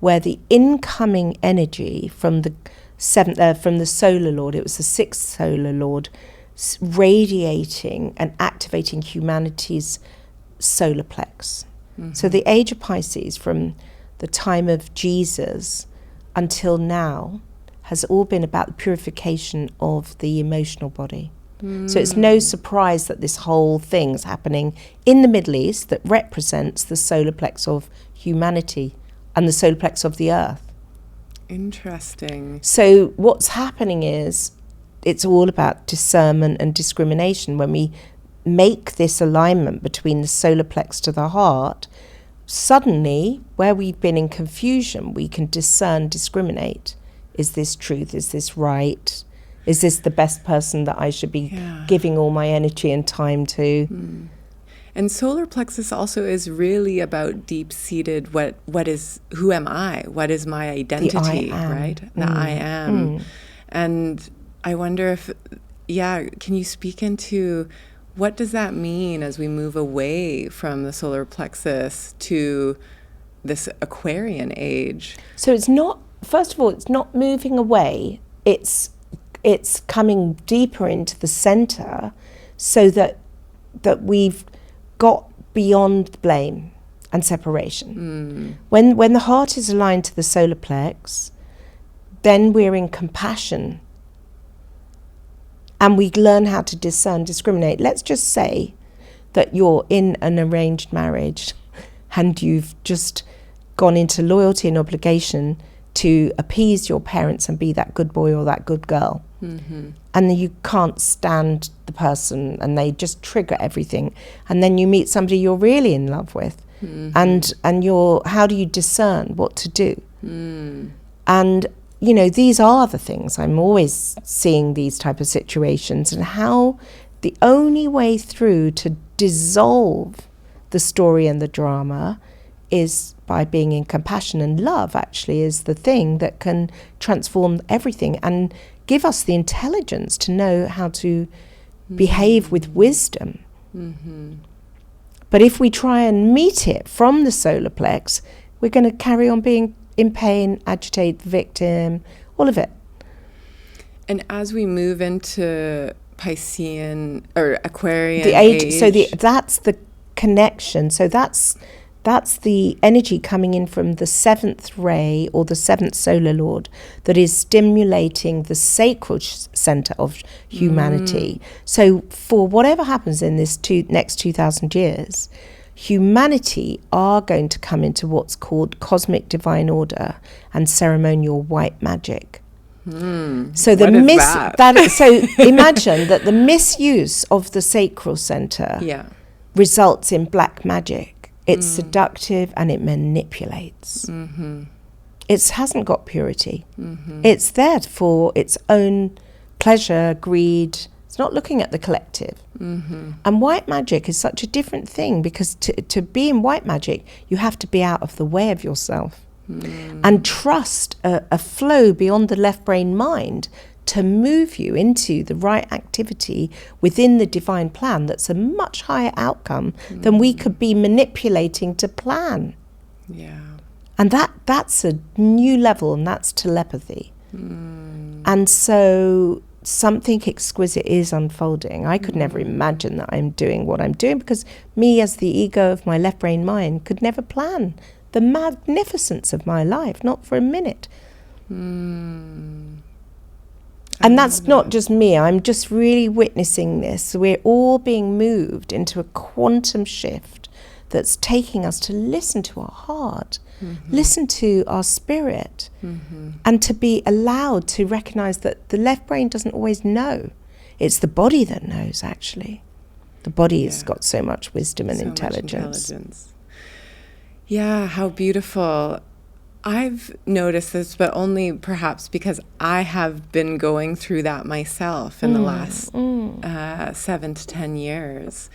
where the incoming energy from the from the solar lord, it was the sixth solar lord, radiating and activating humanity's solar plex. So the age of Pisces, from the time of Jesus until now, has all been about the purification of the emotional body. So it's no surprise that this whole thing's happening in the Middle East that represents the solar plex of humanity and the solar plex of the earth. Interesting. So what's happening is, it's all about discernment and discrimination. When we make this alignment between the solar plex to the heart, suddenly, where we've been in confusion, we can discern, discriminate. Is this truth? Is this right? Is this the best person that I should be giving all my energy and time to? And solar plexus also is really about deep-seated, who am I? What is my identity, right? The I am. And I wonder if, can you speak into what does that mean as we move away from the solar plexus to this Aquarian age? So it's not, first of all, it's not moving away. It's coming deeper into the center, so that we've got beyond blame and separation. When the heart is aligned to the solar plex, then we're in compassion, and we learn how to discern, discriminate. Let's just say that you're in an arranged marriage and you've just gone into loyalty and obligation to appease your parents and be that good boy or that good girl. And then you can't stand the person and they just trigger everything. And then you meet somebody you're really in love with. And how do you discern what to do? And, you know, these are the things. I'm always seeing these type of situations, and how the only way through to dissolve the story and the drama is by being in compassion. And love actually is the thing that can transform everything and give us the intelligence to know how to behave with wisdom. But if we try and meet it from the solar plex, we're going to carry on being in pain, agitate, the victim, all of it. And as we move into Piscean or Aquarian the age, so that's the connection. So that's the energy coming in from the seventh ray, or the seventh solar lord, that is stimulating the sacral center of humanity. So for whatever happens in this next 2,000 years, humanity are going to come into what's called cosmic divine order and ceremonial white magic. So so imagine that the misuse of the sacral center results in black magic. It's seductive and it manipulates. It hasn't got purity. It's there for its own pleasure, greed. It's not looking at the collective. And white magic is such a different thing, because to be in white magic, you have to be out of the way of yourself and trust a flow beyond the left brain mind to move you into the right activity within the divine plan that's a much higher outcome than we could be manipulating to plan. And that's a new level, and that's telepathy. And so something exquisite is unfolding. I could never imagine that I'm doing what I'm doing, because me, as the ego of my left brain mind, could never plan the magnificence of my life, not for a minute. And that's not just me. I'm just really witnessing this. We're all being moved into a quantum shift that's taking us to listen to our heart, listen to our spirit, and to be allowed to recognize that the left brain doesn't always know. It's the body that knows, actually. The body has got so much wisdom and intelligence. Yeah, how beautiful. I've noticed this, but only perhaps because I have been going through that myself in the last 7 to 10 years.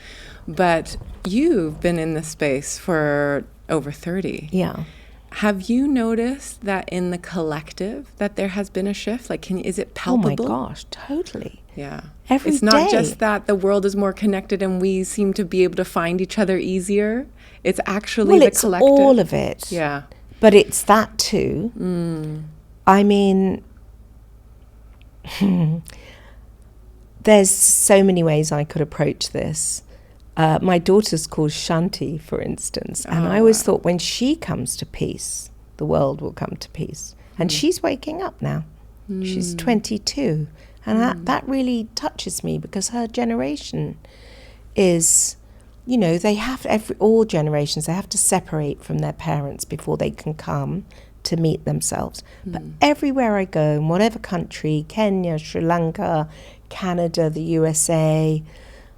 But you've been in this space for over 30. Yeah. Have you noticed that in the collective that there has been a shift? Like, is it palpable? Oh my gosh, totally. Yeah. Every it's not day. just that the world is more connected and we seem to be able to find each other easier. It's actually the collective. It's all of it. Yeah. But it's that too. I mean, there's so many ways I could approach this. My daughter's called Shanti, for instance, and I always thought when she comes to peace, the world will come to peace. And she's waking up now. She's 22. And that really touches me, because her generation is, you know, they have, all generations, they have to separate from their parents before they can come to meet themselves. But everywhere I go, in whatever country, Kenya, Sri Lanka, Canada, the USA,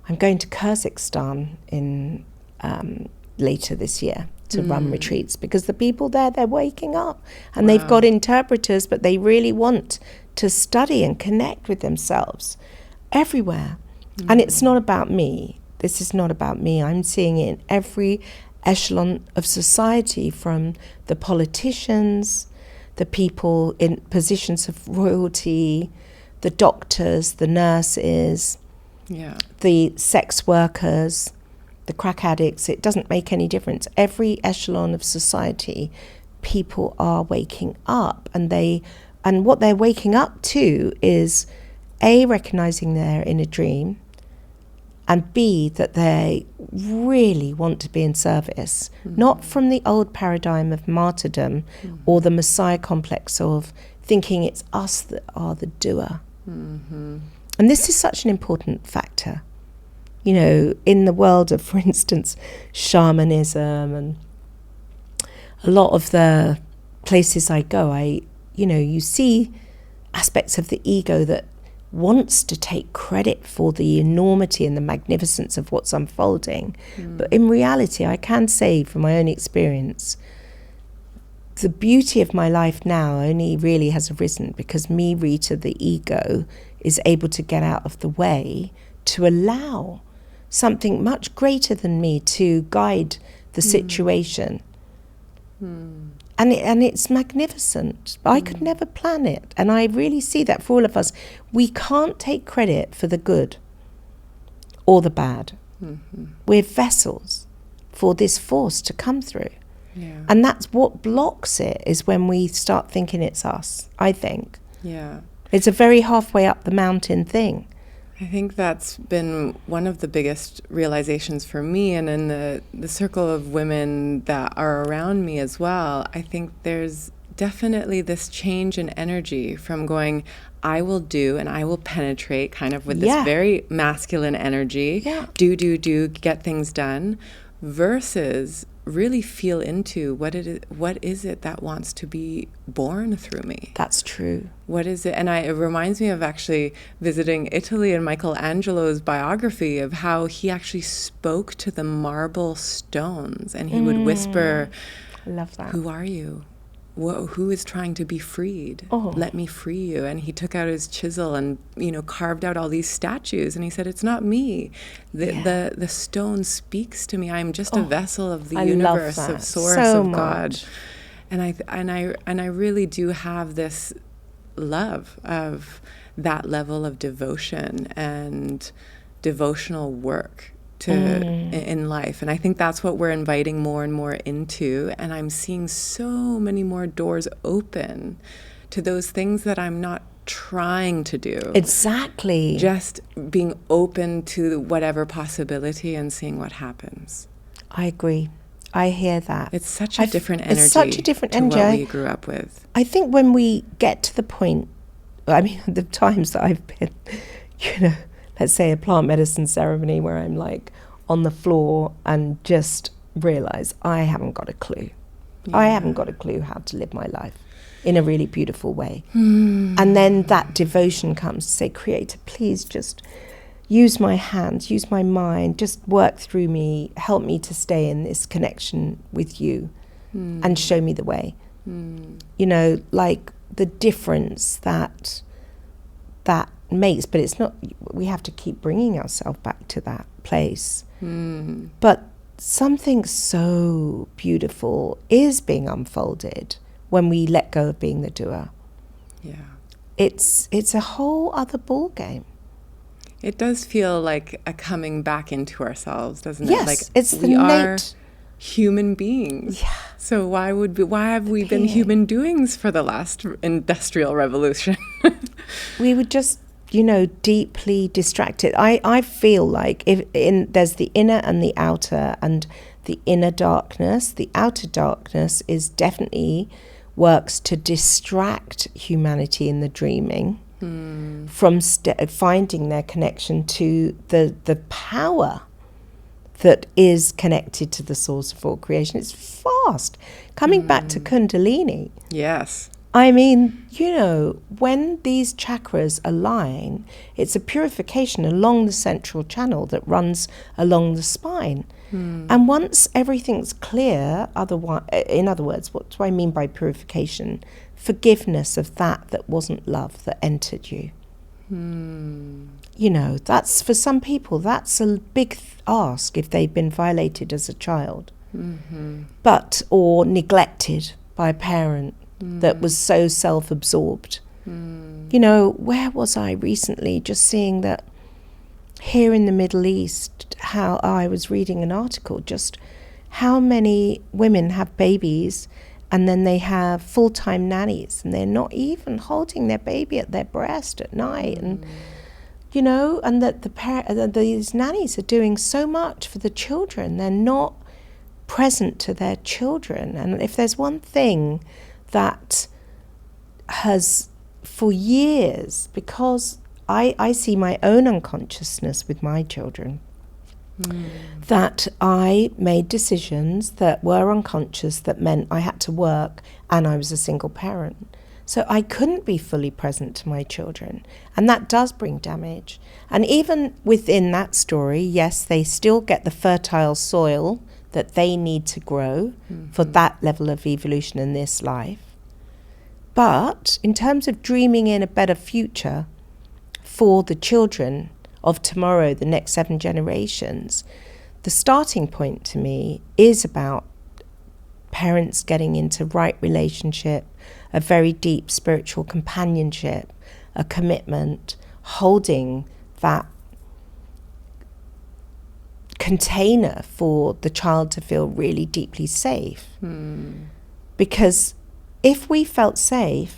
I'm going to Kazakhstan in later this year to run retreats, because the people there, they're waking up and they've got interpreters, but they really want to study and connect with themselves everywhere. And it's not about me. This is not about me. I'm seeing it in every echelon of society, from the politicians, the people in positions of royalty, the doctors, the nurses, the sex workers, the crack addicts. It doesn't make any difference. Every echelon of society, people are waking up, and what they're waking up to is A, recognizing they're in a dream, and B, that they really want to be in service, not from the old paradigm of martyrdom or the Messiah complex of thinking it's us that are the doer. And this is such an important factor. You know, in the world of, for instance, shamanism, and a lot of the places I go, you see aspects of the ego that wants to take credit for the enormity and the magnificence of what's unfolding. But in reality, I can say from my own experience, the beauty of my life now only really has arisen because me, Rita, the ego, is able to get out of the way to allow something much greater than me to guide the situation. And it's magnificent. I could never plan it. And I really see that for all of us. We can't take credit for the good or the bad. We're vessels for this force to come through. And that's what blocks it, is when we start thinking it's us, I think. It's a very halfway up the mountain thing. I think that's been one of the biggest realizations for me, and in the circle of women that are around me as well. I think there's definitely this change in energy from going, I will do and I will penetrate, kind of with this very masculine energy, do, get things done, versus really feel into what is it that wants to be born through me. That's true. What is it? And it reminds me of actually visiting Italy and Michelangelo's biography of how he actually spoke to the marble stones, and he would whisper, I love that. Who are you? Who is trying to be freed? Let me free you. And he took out his chisel and, carved out all these statues. And he said, it's not me. The stone speaks to me. I'm just a vessel of the universe, of source, of God. And I really do have this love of that level of devotion and devotional work in life. And I think that's what we're inviting more and more into. And I'm seeing so many more doors open to those things that I'm not trying to do. Exactly. Just being open to whatever possibility and seeing what happens. I agree. I hear that. It's such a different energy. It's such a different to energy. What we grew up with. I think when we get to the point, the times that I've been, let's say a plant medicine ceremony where I'm like on the floor and just realise I haven't got a clue. I haven't got a clue how to live my life in a really beautiful way. And then that devotion comes to say, Creator, please just use my hands, use my mind, just work through me, help me to stay in this connection with you and show me the way. You know, like the difference that makes, but it's not, we have to keep bringing ourselves back to that place. But something so beautiful is being unfolded when we let go of being the doer. Yeah. It's a whole other ball game. It does feel like a coming back into ourselves, doesn't it? Yes, Like it's the we are innate human beings. Yeah. So why have we been human doings for the last industrial revolution? We were just, you know, deeply distracted. I feel like there's the inner and the outer, and the inner darkness. The outer darkness is definitely works to distract humanity in the dreaming from finding their connection to the power that is connected to the source of all creation. It's fast. Coming back to Kundalini. Yes. I mean, you know, when these chakras align, it's a purification along the central channel that runs along the spine. And once everything's clear, in other words, what do I mean by purification? Forgiveness of that wasn't love that entered you. You know, that's, for some people, that's a big ask if they've been violated as a child, or neglected by a parent that was so self-absorbed. You know, where was I recently just seeing that here in the Middle East, how I was reading an article, just how many women have babies and then they have full-time nannies and they're not even holding their baby at their breast at night. And, you know, and that these nannies are doing so much for the children. They're not present to their children. And if there's one thing that has, for years, because I see my own unconsciousness with my children, that I made decisions that were unconscious that meant I had to work and I was a single parent. So I couldn't be fully present to my children. And that does bring damage. And even within that story, yes, they still get the fertile soil that they need to grow for that level of evolution in this life. But in terms of dreaming in a better future for the children of tomorrow, the next 7 generations, the starting point to me is about parents getting into right relationship, a very deep spiritual companionship, a commitment, holding that container for the child to feel really deeply safe. Because if we felt safe,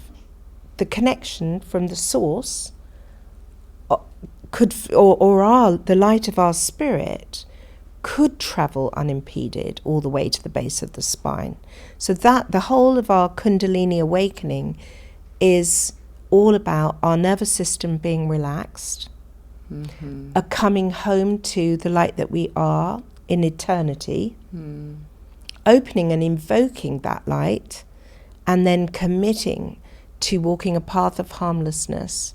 the connection from the source could, the light of our spirit could travel unimpeded all the way to the base of the spine. So that the whole of our Kundalini awakening is all about our nervous system being relaxed, a coming home to the light that we are in eternity, opening and invoking that light, and then committing to walking a path of harmlessness,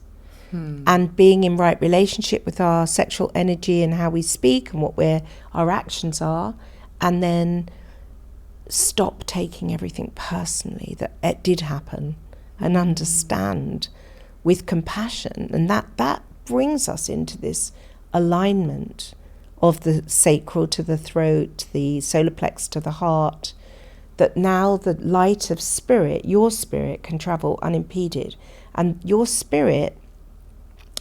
and being in right relationship with our sexual energy and how we speak and what our actions are, and then stop taking everything personally that it did happen, and understand with compassion. And that brings us into this alignment of the sacral to the throat, the solar plexus to the heart, that now the light of spirit, your spirit, can travel unimpeded. And your spirit,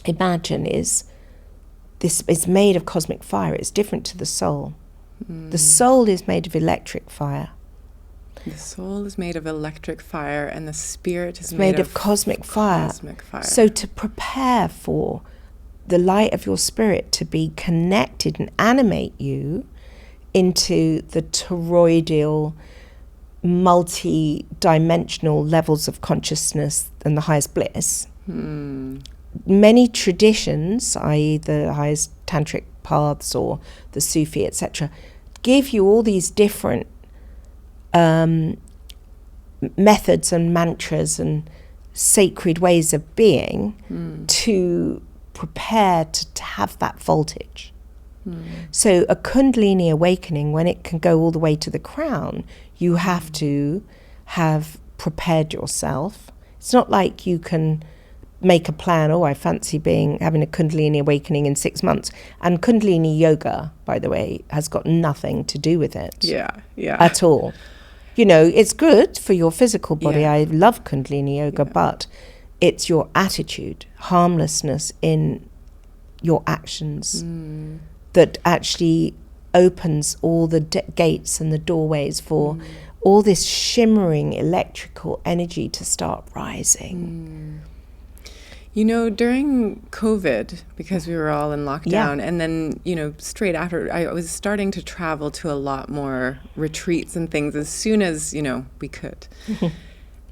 imagine, is made of cosmic fire. It's different to the soul. The soul is made of electric fire. The soul is made of electric fire, and the spirit is made of cosmic fire. So to prepare for the light of your spirit to be connected and animate you into the toroidal, multi-dimensional levels of consciousness and the highest bliss. Many traditions, i.e. the highest tantric paths or the Sufi, etc., give you all these different methods and mantras and sacred ways of being to prepare to have that voltage. So a Kundalini awakening, when it can go all the way to the crown, you have to have prepared yourself. It's not like you can make a plan, I fancy having a Kundalini awakening in 6 months. And Kundalini yoga, by the way, has got nothing to do with it. At all. It's good for your physical body. Yeah. I love Kundalini yoga, but it's your attitude, harmlessness in your actions that actually opens all the gates and the doorways for all this shimmering electrical energy to start rising. During COVID, because we were all in lockdown, and then, straight after, I was starting to travel to a lot more retreats and things as soon as, we could.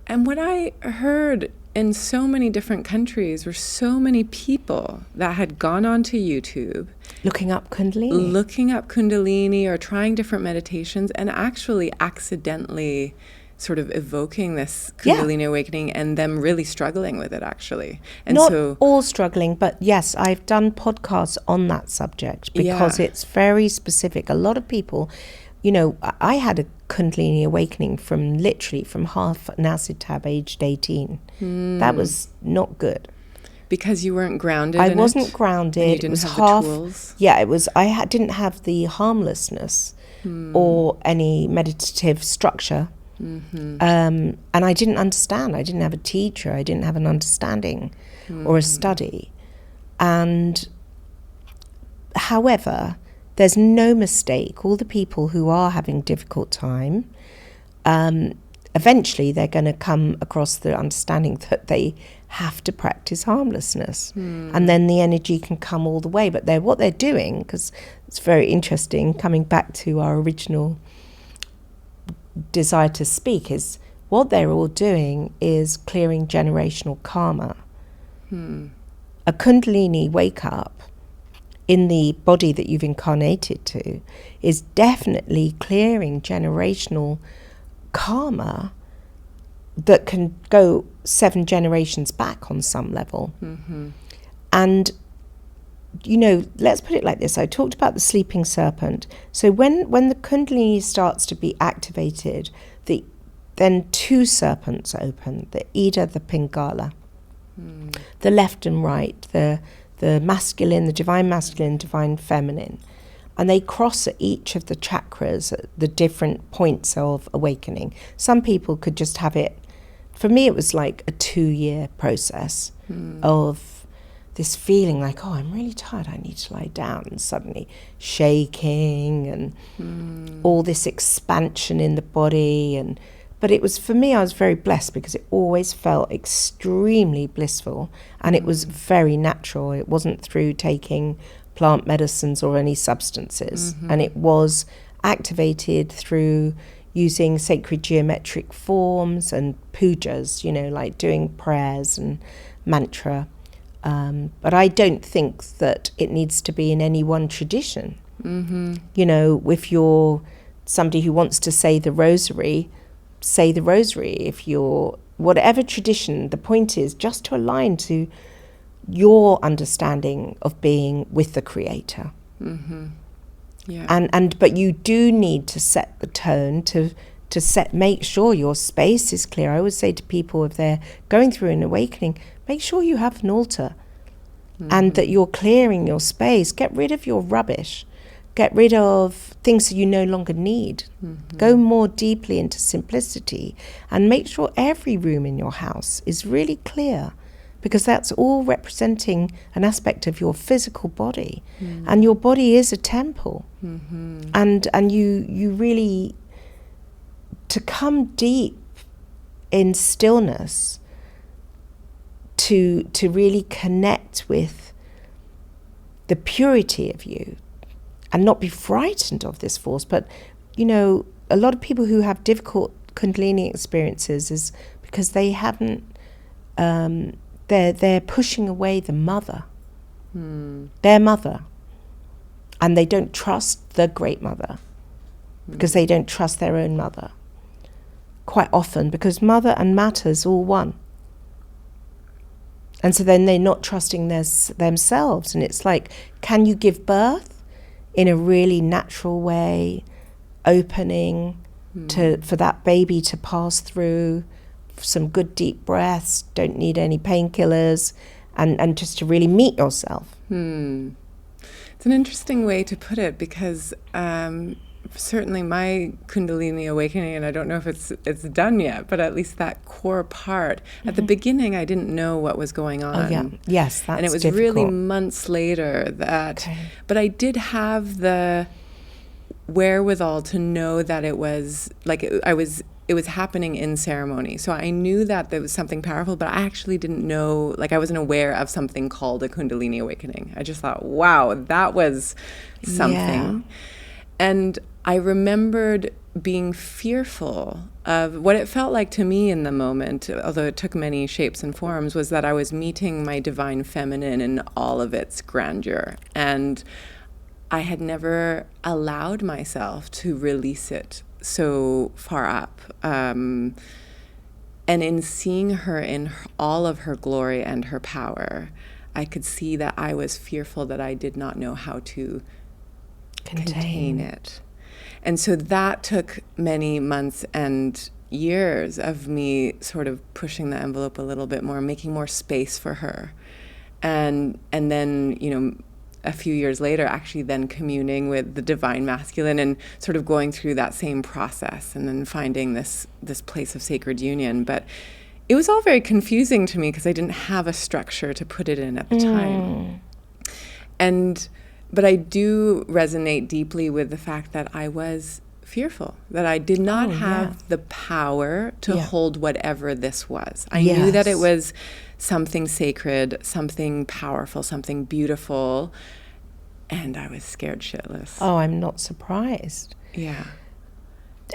And what I heard in so many different countries were so many people that had gone onto YouTube. Looking up Kundalini or trying different meditations and actually accidentally sort of evoking this Kundalini awakening and them really struggling with it, actually. And not all struggling, but yes, I've done podcasts on that subject because it's very specific. A lot of people, I had a Kundalini awakening from half an acid tab aged 18. That was not good. Because you weren't grounded. I wasn't grounded. And you didn't have the tools. Yeah, it was. I didn't have the harmlessness or any meditative structure. And I didn't understand. I didn't have a teacher. I didn't have an understanding or a study. And however, there's no mistake. All the people who are having difficult time, eventually they're going to come across the understanding that they have to practice harmlessness. And then the energy can come all the way. But what they're doing, because it's very interesting, coming back to our original desire to speak, is what they're all doing is clearing generational karma. A Kundalini wake up in the body that you've incarnated to is definitely clearing generational karma that can go 7 generations back on some level. And let's put it like this. I talked about the sleeping serpent. So when the Kundalini starts to be activated, then 2 serpents open, the Ida, the Pingala, the left and right, the masculine, the divine masculine, divine feminine. And they cross at each of the chakras at the different points of awakening. Some people could just have it. For me, it was like a 2-year process of this feeling like, I'm really tired, I need to lie down, and suddenly shaking and all this expansion in the body. But it was, for me, I was very blessed because it always felt extremely blissful and it was very natural. It wasn't through taking plant medicines or any substances. And it was activated through using sacred geometric forms and pujas, like doing prayers and mantra. But I don't think that it needs to be in any one tradition. If you're somebody who wants to say the rosary, say the rosary. If you're whatever tradition, the point is just to align to your understanding of being with the Creator. But you do need to set the tone to make sure your space is clear. I always say to people, if they're going through an awakening, make sure you have an altar and that you're clearing your space. Get rid of your rubbish. Get rid of things that you no longer need. Go more deeply into simplicity and make sure every room in your house is really clear, because that's all representing an aspect of your physical body. And your body is a temple. And you really, to come deep in stillness, to really connect with the purity of you and not be frightened of this force. But, a lot of people who have difficult Kundalini experiences is because they haven't, they're pushing away the mother, their mother, and they don't trust the great mother. because they don't trust their own mother. Quite often, because mother and matter's all one. And so then they're not trusting themselves. And it's like, can you give birth in a really natural way, opening for that baby to pass through some good deep breaths, don't need any painkillers, and just to really meet yourself? It's an interesting way to put it, because certainly my Kundalini awakening, and I don't know if it's done yet, but at least that core part, at the beginning I didn't know what was going on. Oh, yeah. Yes, that's and it was difficult. really months later that, but I did have the wherewithal to know that it was like, it was happening in ceremony. So I knew that there was something powerful, but I actually didn't know, like I wasn't aware of something called a Kundalini awakening. I just thought, wow, that was something. Yeah. And I remembered being fearful of what it felt like to me in the moment, although it took many shapes and forms, was that I was meeting my divine feminine in all of its grandeur. And I had never allowed myself to release it so far up. And in seeing her in all of her glory and her power, I could see that I was fearful that I did not know how to contain it. And so that took many months and years of me sort of pushing the envelope a little bit more, making more space for her. And then, you know, a few years later, actually then communing with the divine masculine and sort of going through that same process and then finding this place of sacred union. But it was all very confusing to me because I didn't have a structure to put it in at the time. But I do resonate deeply with the fact that I was fearful, that I did not have the power to hold whatever this was. I knew that it was something sacred, something powerful, something beautiful, and I was scared shitless. Oh, I'm not surprised. Yeah.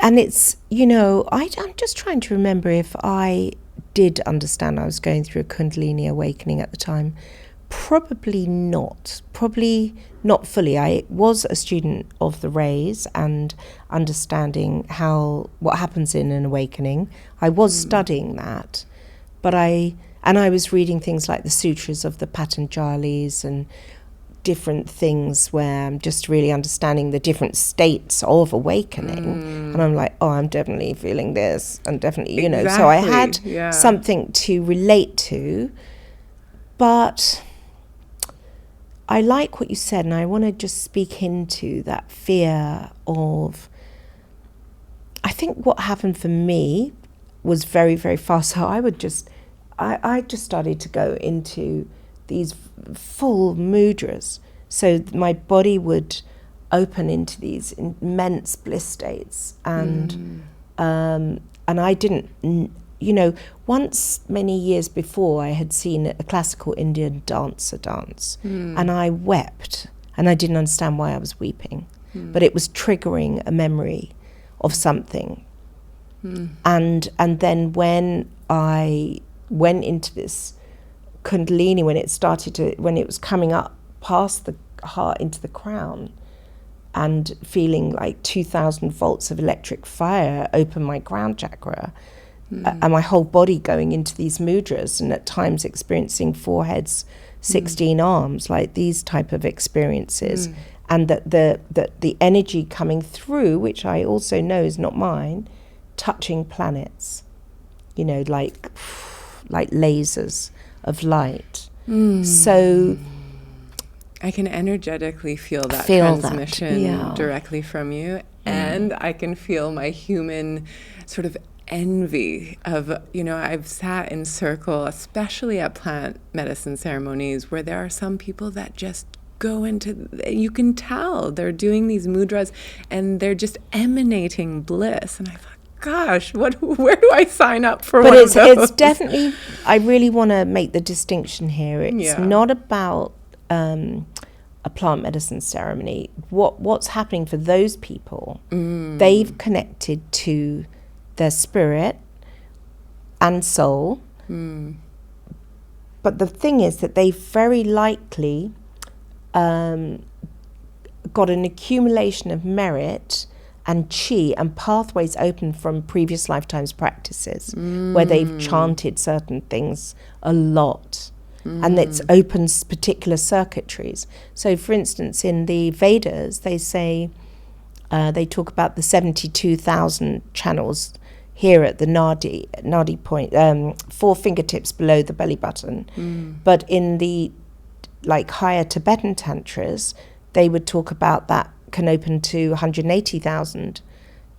And it's, you know, I'm just trying to remember if I did understand I was going through a Kundalini awakening at the time. Probably not fully. I was a student of the Hraiz and understanding what happens in an awakening. I was studying that, but I was reading things like the sutras of the Patanjalis and different things where I'm just really understanding the different states of awakening. And I'm like, oh, I'm definitely feeling this, and definitely, you know, so I had something to relate to, but I like what you said, and I want to just speak into that fear of, I think what happened for me was very, very fast. So I just started to go into these full mudras. So my body would open into these immense bliss states. And I didn't, you know, once many years before I had seen a classical Indian dancer dance, and I wept, and I didn't understand why I was weeping, but it was triggering a memory of something. And then when I went into this Kundalini, when it was coming up past the heart into the crown, and feeling like 2,000 volts of electric fire open my crown chakra, and my whole body going into these mudras, and at times experiencing 4 heads, 16 arms, like these type of experiences, and that the energy coming through, which I also know is not mine, touching planets, you know, like lasers of light. So I can energetically feel that transmission directly from you, and I can feel my human sort of envy of, you know, I've sat in circle, especially at plant medicine ceremonies, where there are some people that just go into, you can tell they're doing these mudras and they're just emanating bliss, and I thought, gosh, where do I sign up for one of those? It's definitely, I really want to make the distinction here. It's not about a plant medicine ceremony. What's happening for those people, they've connected to their spirit and soul. But the thing is that they very likely got an accumulation of merit and chi and pathways open from previous lifetimes practices where they've chanted certain things a lot. And it opens particular circuitries. So, for instance, in the Vedas, they say, they talk about the 72,000 channels here at the nadi point, 4 fingertips below the belly button. But in the higher Tibetan tantras, they would talk about that can open to 180,000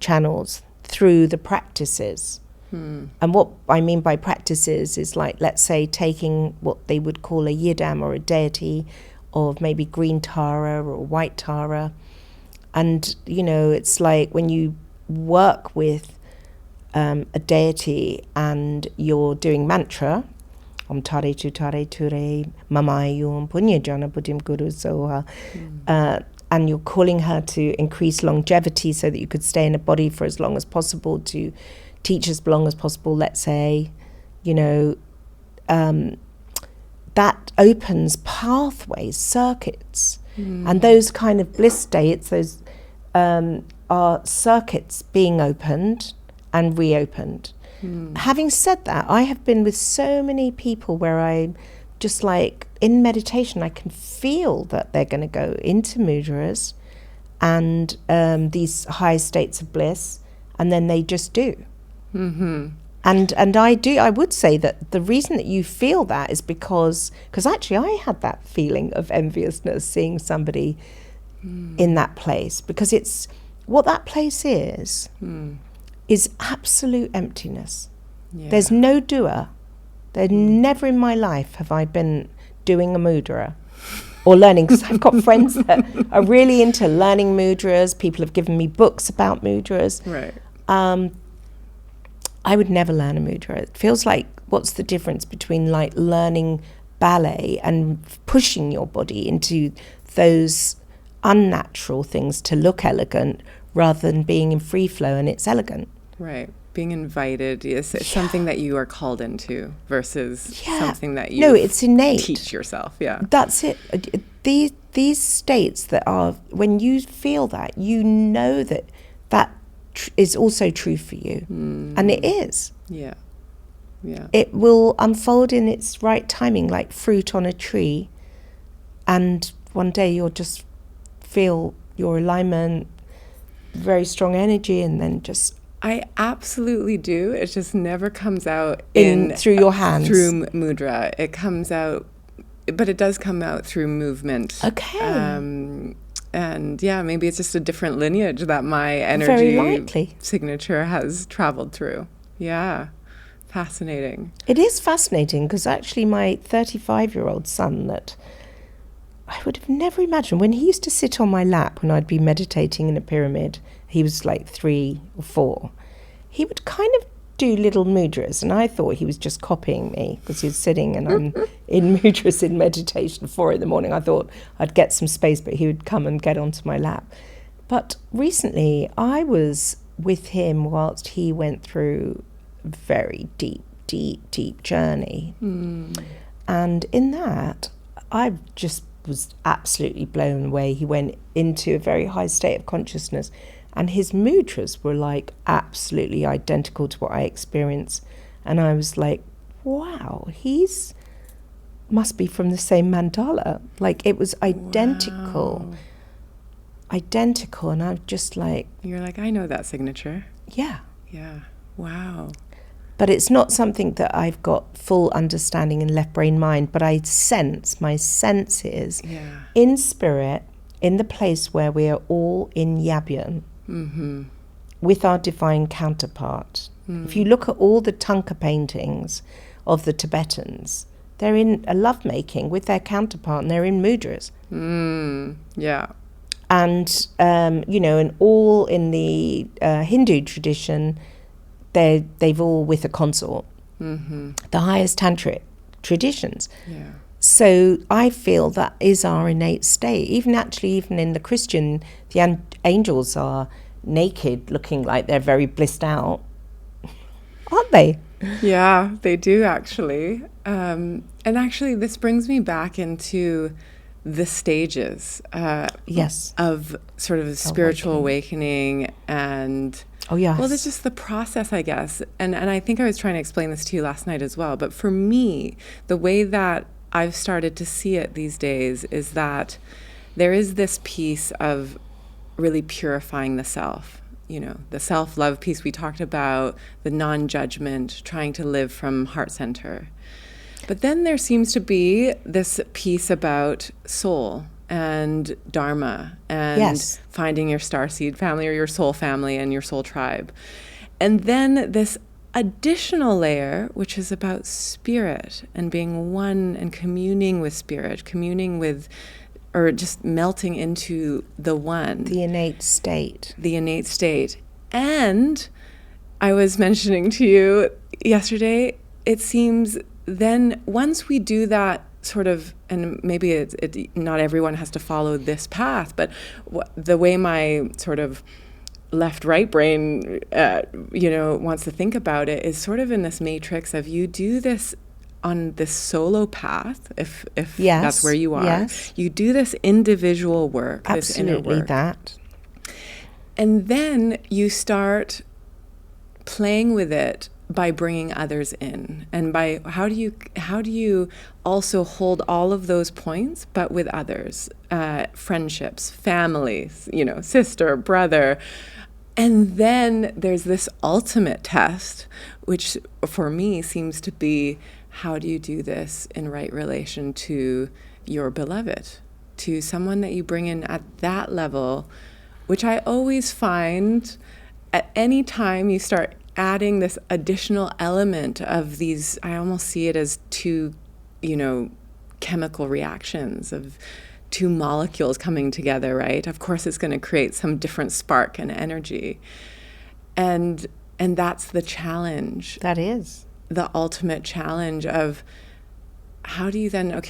channels through the practices. And what I mean by practices is let's say taking what they would call a yidam or a deity of maybe green Tara or white Tara. And, it's like when you work with a deity and you're doing mantra, Om Tare Tu Tare Ture Mamayum Punya Jana Buddhim Guru Soha, and you're calling her to increase longevity so that you could stay in a body for as long as possible, to teach as long as possible, let's say, that opens pathways, circuits. And those kind of bliss states, those are circuits being opened and reopened. Having said that, I have been with so many people where I just in meditation, I can feel that they're going to go into mudras and these high states of bliss, and then they just do. And I would say that the reason that you feel that is because actually I had that feeling of enviousness seeing somebody in that place, because it's what that place is absolute emptiness. There's no doer. Never in my life have I been doing a mudra or learning, because I've got friends that are really into learning mudras. People have given me books about mudras. Right. I would never learn a mudra. It feels like, what's the difference between learning ballet and pushing your body into those unnatural things to look elegant rather than being in free flow and it's elegant? Being invited is something that you are called into versus something that you it's innate. Teach yourself. That's it. These states that are, when you feel that, you know that is also true for you. And it is. It will unfold in its right timing, like fruit on a tree, and one day you'll just feel your alignment, very strong energy, and then just... I absolutely do. It just never comes out through your hands. Through mudra. It comes out, but it does come out through movement. Okay. And maybe it's just a different lineage that my energy signature has traveled through. Yeah. Fascinating. It is fascinating, because actually my 35-year-old son, that I would have never imagined, when he used to sit on my lap when I'd be meditating in a pyramid, he was 3 or 4, he would kind of do little mudras, and I thought he was just copying me because he was sitting and I'm in mudras in meditation 4 a.m. I thought I'd get some space, but he would come and get onto my lap. But recently I was with him whilst he went through a very deep journey. And in that, I just was absolutely blown away. He went into a very high state of consciousness, and his mudras were absolutely identical to what I experienced. And I was like, wow, he's must be from the same mandala. It was identical. Wow. Identical. And I'm just You're I know that signature. Yeah. Yeah. Wow. But it's not something that I've got full understanding in left brain mind, but my sense is in spirit, in the place where we are all in Yabyan, with our divine counterpart. If you look at all the Thangka paintings of the Tibetans, they're in a lovemaking with their counterpart, and they're in mudras. Yeah. And, and all in the Hindu tradition, they've all with a consort. The highest tantric traditions. Yeah. So I feel that is our innate state. Even in the Christian, the angels are naked, looking like they're very blissed out, aren't they? Yeah, they do actually. And actually, this brings me back into the stages yes. of sort of spiritual awakening and yes. well, it's just the process, I guess. And I think I was trying to explain this to you last night as well. But for me, the way that I've started to see it these days is that there is this piece of really purifying the self. You know, the self-love piece we talked about, the non-judgment, trying to live from heart center. But then there seems to be this piece about soul and dharma and finding your starseed family or your soul family and your soul tribe. And then this additional layer, which is about spirit and being one and communing with spirit, communing with, or just melting into the one. The innate state. The innate state. And I was mentioning to you yesterday, it seems then once we do that sort of, and maybe not everyone has to follow this path, but the way my sort of left-right brain, wants to think about it is sort of in this matrix of you do this on this solo path, if that's where you are. You do this individual work, this inner work. That. And then you start playing with it by bringing others in, and by how do you also hold all of those points but with others, friendships, families, sister, brother. And then there's this ultimate test, which for me seems to be, how do you do this in right relation to your beloved, to someone that you bring in at that level, which I always find at any time you start adding this additional element of these, I almost see it as two, chemical reactions of two molecules coming together, right? Of course, it's going to create some different spark and energy. And that's the challenge. That is. The ultimate challenge of how do you then,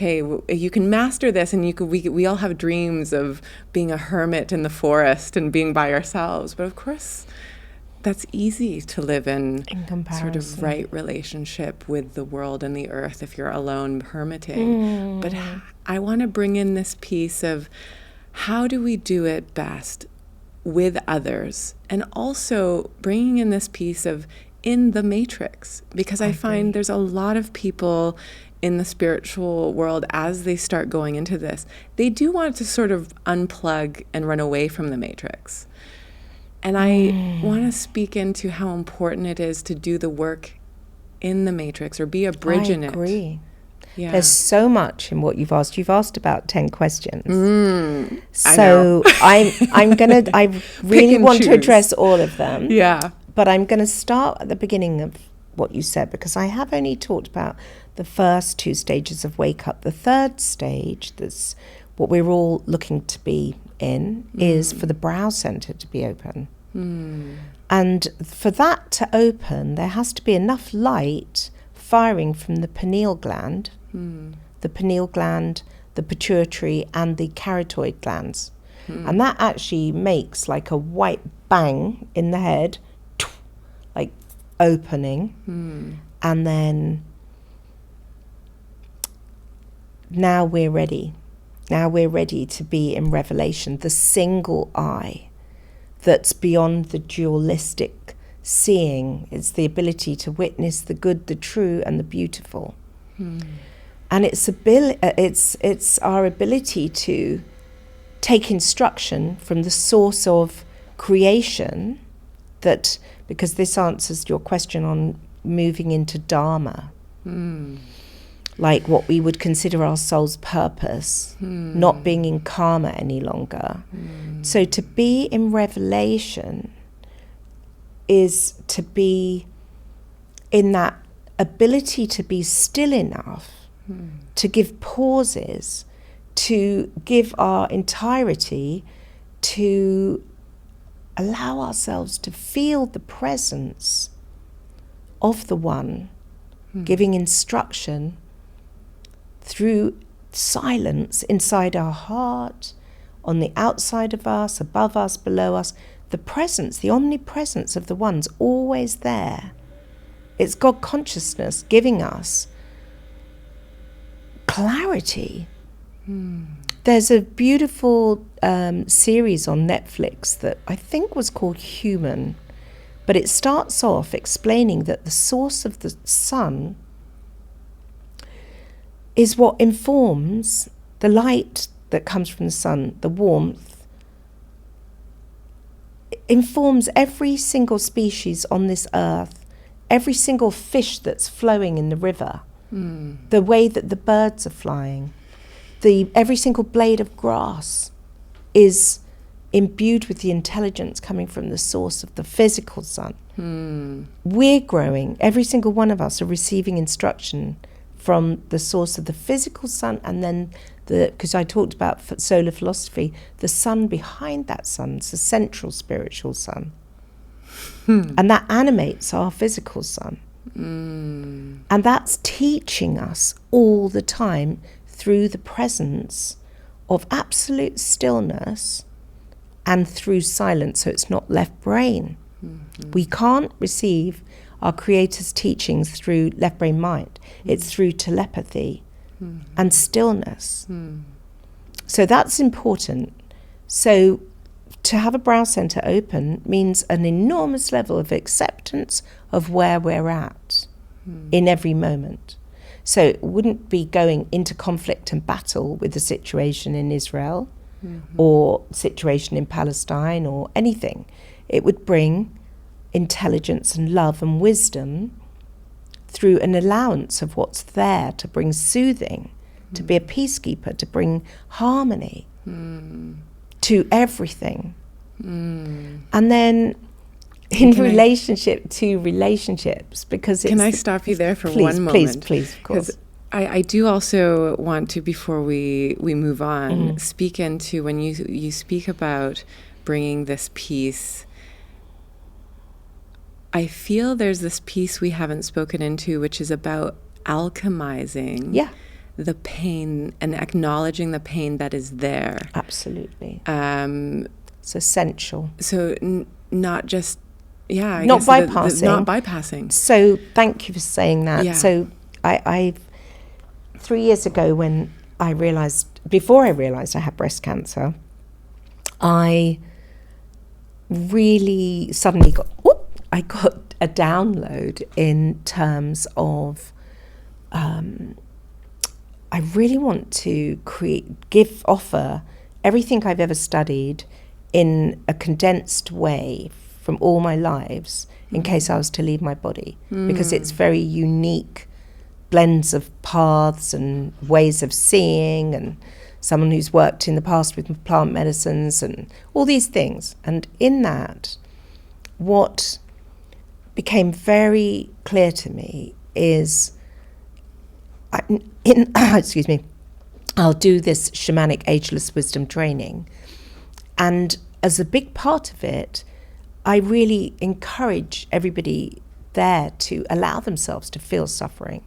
you can master this, and we all have dreams of being a hermit in the forest and being by ourselves. But of course, that's easy to live in sort of right relationship with the world and the earth if you're alone hermiting. But I want to bring in this piece of how do we do it best with others, and also bringing in this piece of in the matrix, because I find there's a lot of people in the spiritual world, as they start going into this, they do want to sort of unplug and run away from the matrix. And I want to speak into how important it is to do the work in the matrix, or be a bridge in it. I agree. Yeah. There's so much in what you've asked. You've asked about 10 questions. So I really want to address all of them. Yeah. But I'm going to start at the beginning of what you said, because I have only talked about the first two stages of wake up. The third stage, that's what we're all looking to be in, is for the brow center to be open. And for that to open, there has to be enough light firing from the pineal gland, the pituitary, and the carotid glands. And that actually makes like a white bang in the head, like opening. And then now we're ready. Now we're ready to be in revelation, the single eye that's beyond the dualistic seeing. It's the ability to witness the good, the true, and the beautiful. And it's our ability to take instruction from the source of creation, that, because this answers your question on moving into Dharma. Like what we would consider our soul's purpose, not being in karma any longer. So to be in revelation is to be in that ability to be still enough, to give pauses, to give our entirety, to allow ourselves to feel the presence of the one, giving instruction through silence inside our heart, on the outside of us, above us, below us. The presence, the omnipresence of the one's always there. It's God consciousness giving us clarity There's a beautiful series on Netflix that I think was called Human, but it starts off explaining that the source of the sun is what informs the light that comes from the sun, the warmth, informs every single species on this earth, every single fish that's flowing in the river, the way that the birds are flying. Every single blade of grass is imbued with the intelligence coming from the source of the physical sun. We're growing, every single one of us are receiving instruction from the source of the physical sun, and then because I talked about solar philosophy, the sun behind that sun is the central spiritual sun. And that animates our physical sun. And that's teaching us all the time through the presence of absolute stillness and through silence, so it's not left brain. We can't receive our Creator's teachings through left brain mind. It's through telepathy and stillness. So that's important. So to have a brow center open means an enormous level of acceptance of where we're at in every moment. So it wouldn't be going into conflict and battle with the situation in Israel or situation in Palestine or anything. It would bring intelligence and love and wisdom through an allowance of what's there to bring soothing, to be a peacekeeper, to bring harmony to everything. And then in relationship to relationships, because it's... Can I stop you there for one moment? Please, of course. I do also want to, before we move on, speak into when you speak about bringing this peace. I feel there's this piece we haven't spoken into, which is about alchemizing the pain and acknowledging the pain that is there. Absolutely. It's essential. So not just... Yeah, not bypassing. Not bypassing. So thank you for saying that. Yeah. So I 3 years ago, when before I realized I had breast cancer, I really suddenly got a download in terms of I really want to offer everything I've ever studied in a condensed way from all my lives in case I was to leave my body, because it's very unique blends of paths and ways of seeing, and someone who's worked in the past with plant medicines and all these things. And in that, what became very clear to me is I'll do this shamanic ageless wisdom training, and as a big part of it, I really encourage everybody there to allow themselves to feel suffering.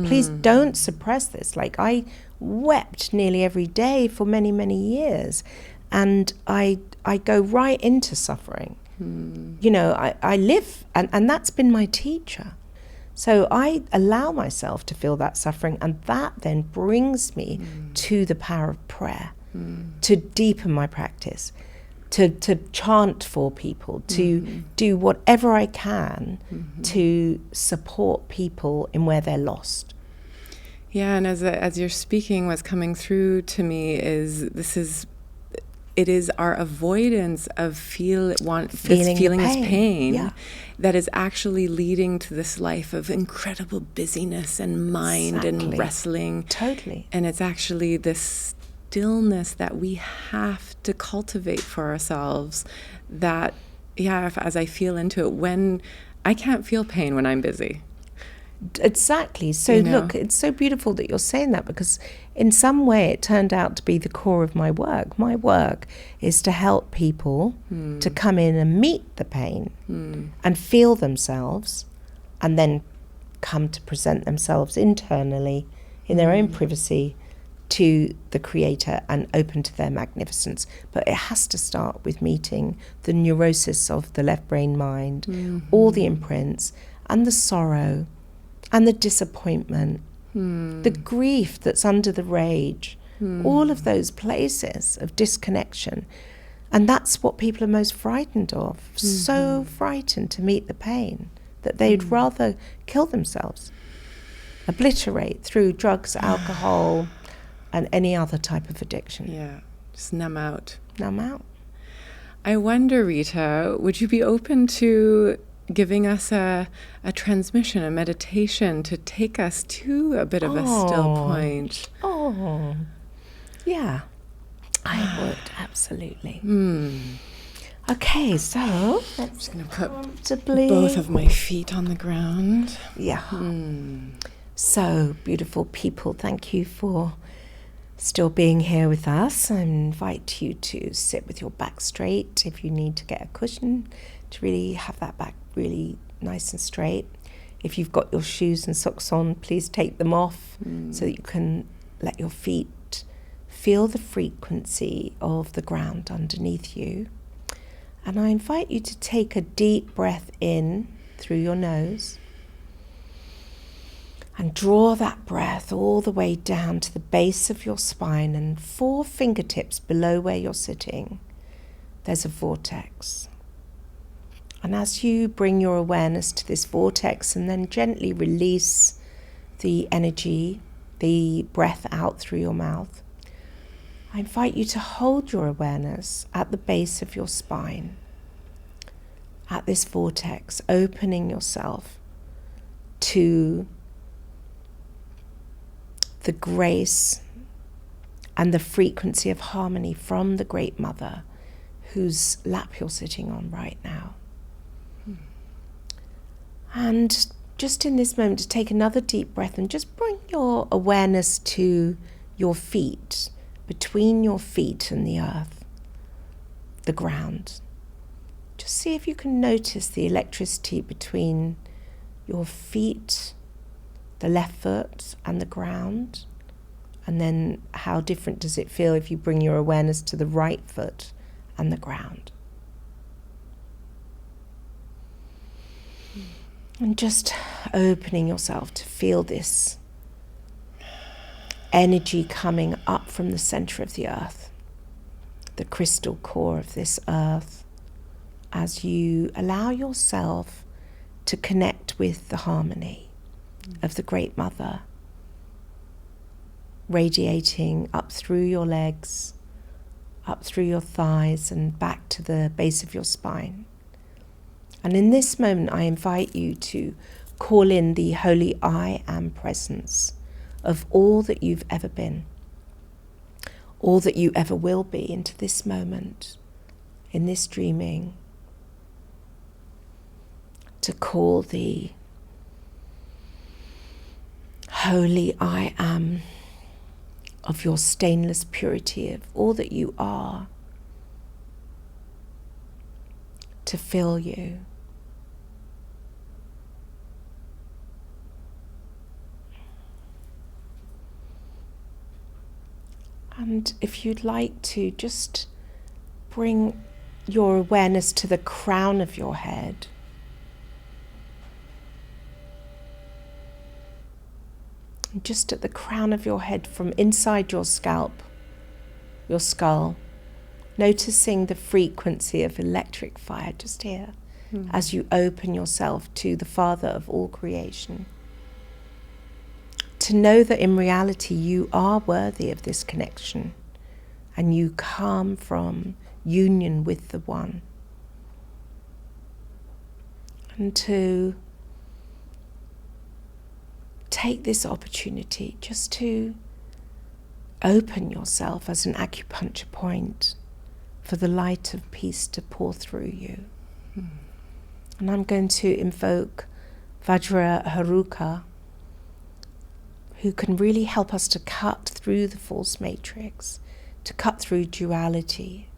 Please don't suppress this. Like, I wept nearly every day for many, many years, and I go right into suffering. You know, I live, and that's been my teacher. So I allow myself to feel that suffering, and that then brings me to the power of prayer, to deepen my practice, to chant for people, to do whatever I can to support people in where they're lost. Yeah, and as you're speaking, what's coming through to me is it is our avoidance of feeling this pain that is actually leading to this life of incredible busyness and mind and wrestling. Totally. And it's actually this stillness that we have to cultivate for ourselves, that as I feel into it, when I can't feel pain when I'm busy. Exactly. So look, it's so beautiful that you're saying that, because in some way it turned out to be the core of my work. My work is to help people to come in and meet the pain and feel themselves, and then come to present themselves internally in their own privacy to the Creator and open to their magnificence. But it has to start with meeting the neurosis of the left brain mind, all the imprints and the sorrow and the disappointment, the grief that's under the rage, all of those places of disconnection. And that's what people are most frightened of, so frightened to meet the pain that they'd rather kill themselves, obliterate through drugs, alcohol, and any other type of addiction. Yeah, just numb out. Numb out. I wonder, Rita, would you be open to giving us a transmission, a meditation to take us to a bit of a still point? Oh, yeah, I would, absolutely. Okay, so I'm just going to put comfortably both of my feet on the ground. Yeah. So, beautiful people, thank you for still being here with us. I invite you to sit with your back straight if you need to get a cushion to really have that back really nice and straight. If you've got your shoes and socks on, please take them off so that you can let your feet feel the frequency of the ground underneath you. And I invite you to take a deep breath in through your nose and draw that breath all the way down to the base of your spine, and 4 fingertips below where you're sitting, there's a vortex. And as you bring your awareness to this vortex and then gently release the energy, the breath out through your mouth, I invite you to hold your awareness at the base of your spine, at this vortex, opening yourself to the grace and the frequency of harmony from the Great Mother whose lap you're sitting on right now. And just in this moment to take another deep breath and just bring your awareness to your feet, between your feet and the earth, the ground. Just see if you can notice the electricity between your feet, the left foot and the ground, and then how different does it feel if you bring your awareness to the right foot and the ground. And just opening yourself to feel this energy coming up from the center of the earth, the crystal core of this earth, as you allow yourself to connect with the harmony of the Great Mother, radiating up through your legs, up through your thighs and back to the base of your spine. And in this moment, I invite you to call in the holy I am presence of all that you've ever been, all that you ever will be, into this moment, in this dreaming, to call the holy I am of your stainless purity, of all that you are, to fill you. And if you'd like to, just bring your awareness to the crown of your head. And just at the crown of your head, from inside your scalp, your skull, noticing the frequency of electric fire just here, as you open yourself to the Father of all creation. To know that in reality you are worthy of this connection and you come from union with the One. And to take this opportunity just to open yourself as an acupuncture point for the light of peace to pour through you. And I'm going to invoke Vajra Heruka, who can really help us to cut through the false matrix, to cut through duality,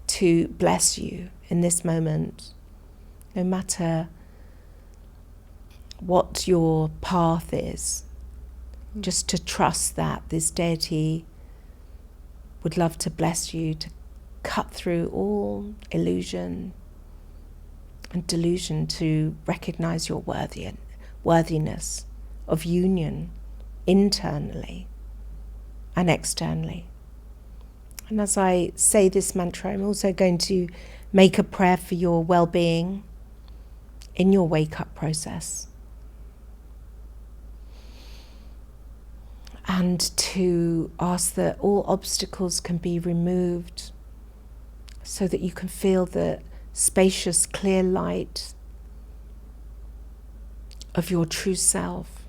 to bless you in this moment, no matter what your path is, just to trust that this deity would love to bless you, to cut through all illusion and delusion, to recognize your worthiness of union internally and externally. And as I say this mantra, I'm also going to make a prayer for your well-being in your wake-up process. And to ask that all obstacles can be removed so that you can feel the spacious, clear light of your true self,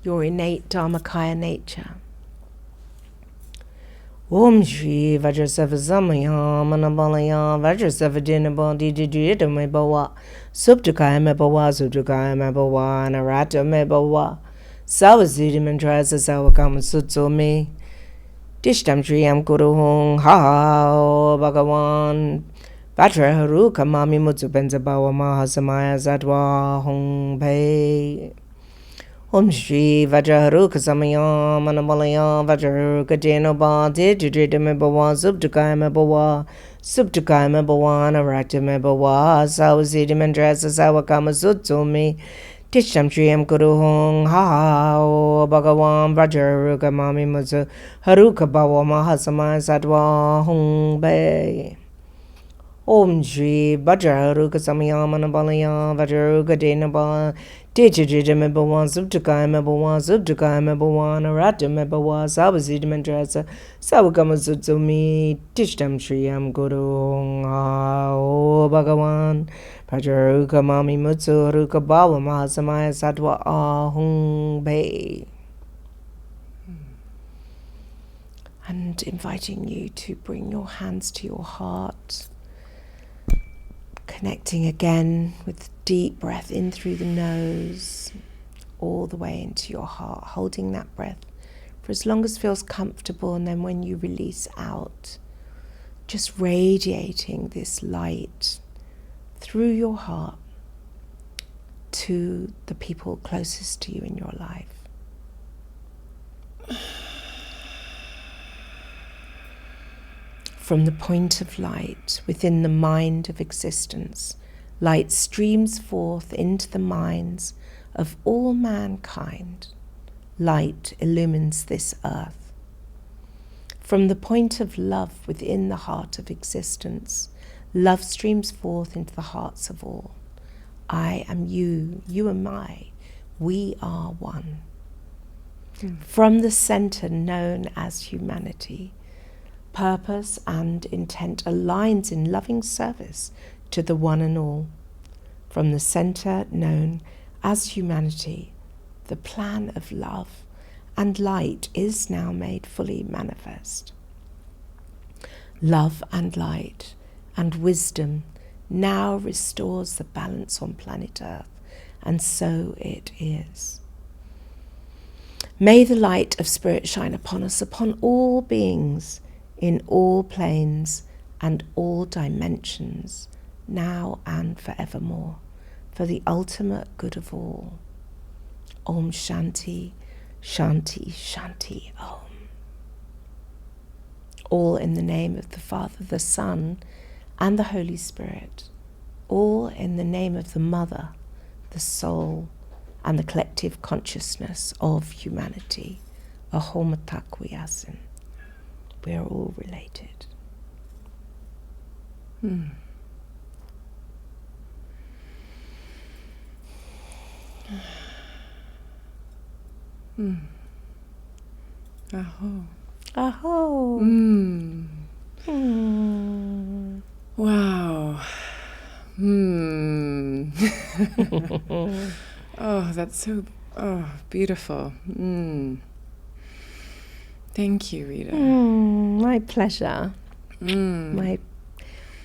your innate Dharmakaya nature. Om Shri Vajrasavazamaya Manabalaya Vajrasavadinaba Dididida Mebawa Subdukaya Mebawa Subdukaya Mebawa Narata Mebawa Savazidi Mandrasa Sawakam Sutsomi Dishtam Triyam Kuruhung Ha Bhagawan Vajra Heruka Mami Mutsu Benzabawa Mahasamaya Zadwa Hong Pei Om Shri Vajra Heruka Samaya Manabalaya Vajra Heruka Dinoba Dididida Mebawa Subdukaya Mebawa Subdukaya Mebawa Narata Mebawa Savazidi Mandrasa Sawakam Sutsomi Tisham Triyam Kuruhung Ha Bhagawan Vajra Heruka Mami Mutsu Heruka Bawa Mahasamaya Zadwa Hong Pei Om Shri Vajra Heruka Samaya Manabalaya Vajra Heruka Dinoba Dididida Mebawa Subdukaya Mebawa Subdukaya Mebawa Narata Mebawa Savazidi Mandrasa Sawakama Sutsumi Tishtam Shriyam Guru Ha Bhagawan Vajra Heruka Mami Mutsu Heruka Bawa Mahasamaya Sadwa Ahung Bei. And inviting you to bring your hands to your heart, connecting again with deep breath in through the nose, all the way into your heart, holding that breath for as long as feels comfortable, and then when you release out, just radiating this light through your heart to the people closest to you in your life. From the point of light within the mind of existence, light streams forth into the minds of all mankind. Light illumines this earth. From the point of love within the heart of existence, love streams forth into the hearts of all. I am you, you am I, we are one. From the center known as humanity, purpose and intent aligns in loving service to the one and all. From the center known as humanity, the plan of love and light is now made fully manifest. Love and light and wisdom now restores the balance on planet Earth, and so it is. May the light of Spirit shine upon us, upon all beings, in all planes and all dimensions, now and forevermore, for the ultimate good of all. Om Shanti, Shanti, Shanti, Om. All in the name of the Father, the Son, and the Holy Spirit. All in the name of the Mother, the Soul, and the collective consciousness of humanity. Ahom Takwiyasin. We are all related. Aho. Aho. Wow. Oh, that's so beautiful. Thank you, Rita. My pleasure. My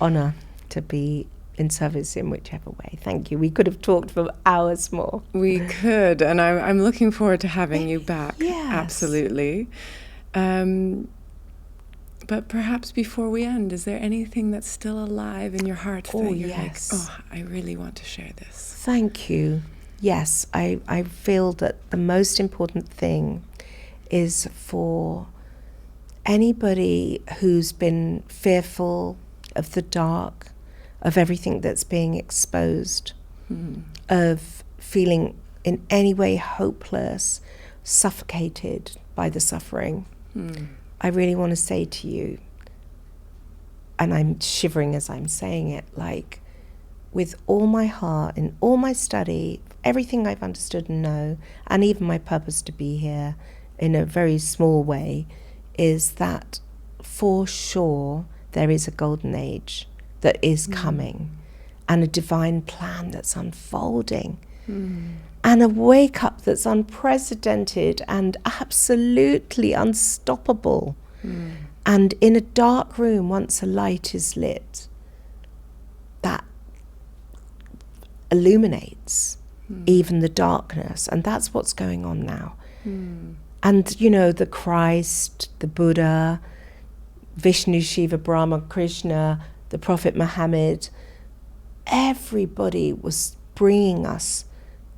honor to be in service in whichever way. Thank you. We could have talked for hours more. We could, and I'm looking forward to having you back. Yes. Absolutely. But perhaps before we end, is there anything that's still alive in your heart that you're yes. like, I really want to share this? Thank you. Yes, I feel that the most important thing is for anybody who's been fearful of the dark, of everything that's being exposed, of feeling in any way hopeless, suffocated by the suffering, I really want to say to you, and I'm shivering as I'm saying it, like, with all my heart, in all my study, everything I've understood and know, and even my purpose to be here in a very small way, is that for sure there is a golden age that is coming, and a divine plan that's unfolding, and a wake-up that's unprecedented and absolutely unstoppable. And in a dark room, once a light is lit, that illuminates even the darkness, and that's what's going on now. And you know, the Christ, the Buddha, Vishnu, Shiva, Brahma, Krishna, the Prophet Muhammad, everybody was bringing us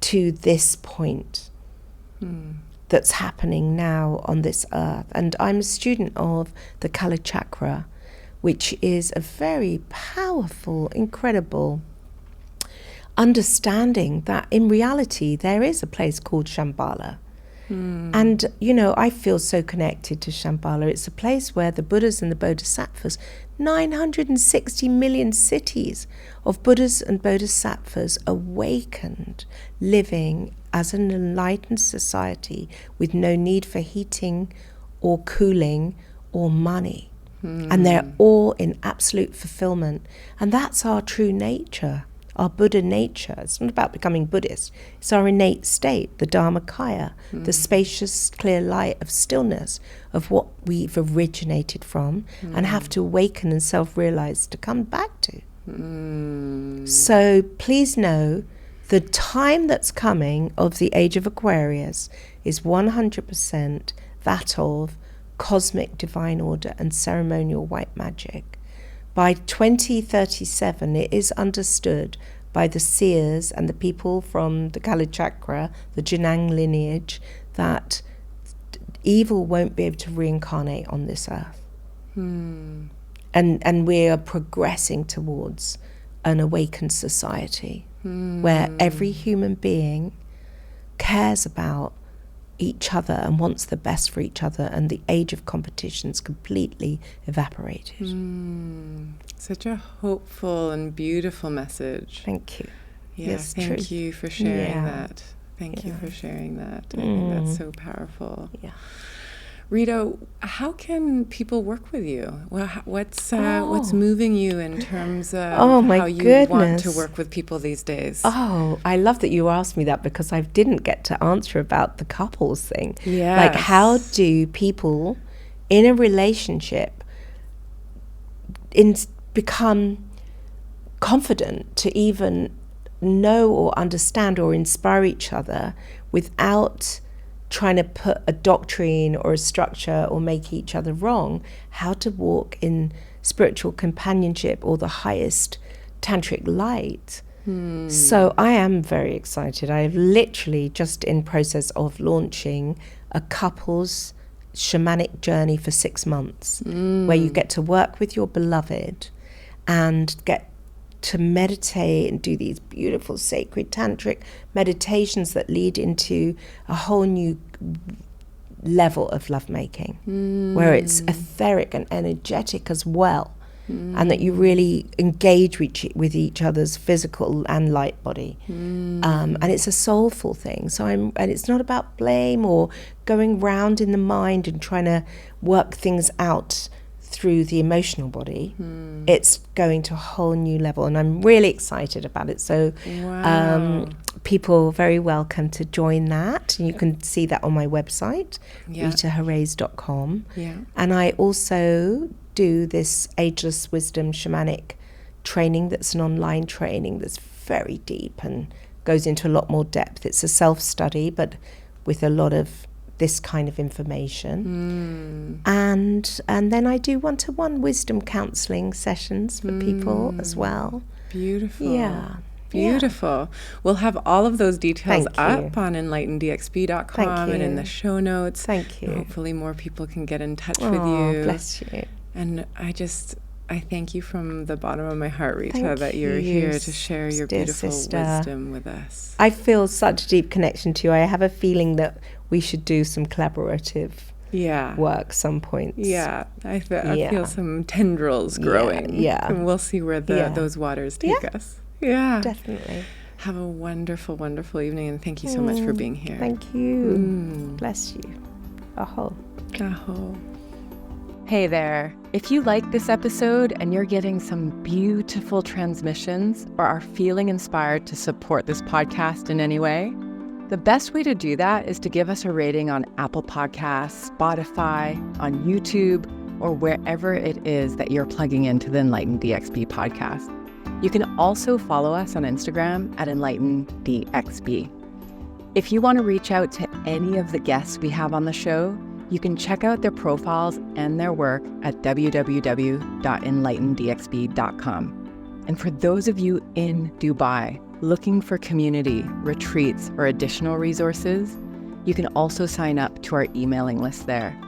to this point that's happening now on this earth. And I'm a student of the Kala Chakra, which is a very powerful, incredible understanding that in reality there is a place called Shambala. And, you know, I feel so connected to Shambhala. It's a place where the Buddhas and the Bodhisattvas, 960 million cities of Buddhas and Bodhisattvas awakened, living as an enlightened society with no need for heating or cooling or money. And they're all in absolute fulfillment. And that's our true nature, our Buddha nature. It's not about becoming Buddhist. It's our innate state, the Dharmakaya, the spacious, clear light of stillness of what we've originated from and have to awaken and self-realize to come back to. So please know the time that's coming of the age of Aquarius is 100% that of cosmic divine order and ceremonial white magic. By 2037, it is understood by the seers and the people from the Kala Chakra, the Jinang lineage, that evil won't be able to reincarnate on this earth. And we are progressing towards an awakened society where every human being cares about each other and wants the best for each other, and the age of competition's completely evaporated. Such a hopeful and beautiful message. Thank you. Yeah, Yes, thank truth. you for sharing Yeah. that. Thank you for sharing that. I think that's so powerful. Yeah. Rita, how can people work with you? Well, what's moving you in terms of how you want to work with people these days? Oh, I love that you asked me that, because I didn't get to answer about the couples thing. Yes. Like, how do people in a relationship become confident to even know or understand or inspire each other without trying to put a doctrine or a structure or make each other wrong? How to walk in spiritual companionship or the highest tantric light. So I am very excited. I have literally just in process of launching a couple's shamanic journey for 6 months, where you get to work with your beloved and get to meditate and do these beautiful sacred tantric meditations that lead into a whole new level of lovemaking, where it's etheric and energetic as well, and that you really engage with each other's physical and light body, and it's a soulful thing. And it's not about blame or going round in the mind and trying to work things out through the emotional body. It's going to a whole new level, and I'm really excited about it. So people are very welcome to join that, and you can see that on my website, ritahraiz.com. And I also do this Ageless Wisdom Shamanic training that's an online training that's very deep and goes into a lot more depth. It's a self-study, but with a lot of this kind of information. And then I do one-to-one wisdom counseling sessions for people as well. Beautiful. Yeah. Beautiful. We'll have all of those details up on enlighteneddxp.com and in the show notes. Thank you. Hopefully more people can get in touch with you. Bless you. And I thank you from the bottom of my heart, Rita, that you're here to share your beautiful wisdom with us. I feel such a deep connection to you. I have a feeling that we should do some collaborative work some points. Yeah, I feel some tendrils growing. Yeah. And we'll see where those waters take us. Yeah. Definitely. Have a wonderful, wonderful evening, and thank you so much for being here. Thank you. Bless you. Aho. Aho. Hey there. If you like this episode and you're getting some beautiful transmissions or are feeling inspired to support this podcast in any way, the best way to do that is to give us a rating on Apple Podcasts, Spotify, on YouTube, or wherever it is that you're plugging into the Enlightened DXB podcast. You can also follow us on Instagram at EnlightenedDXB. If you want to reach out to any of the guests we have on the show, you can check out their profiles and their work at www.enlightendxb.com. And for those of you in Dubai looking for community, retreats, or additional resources, you can also sign up to our emailing list there.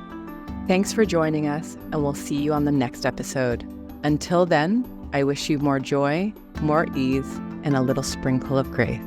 Thanks for joining us, and we'll see you on the next episode. Until then, I wish you more joy, more ease, and a little sprinkle of grace.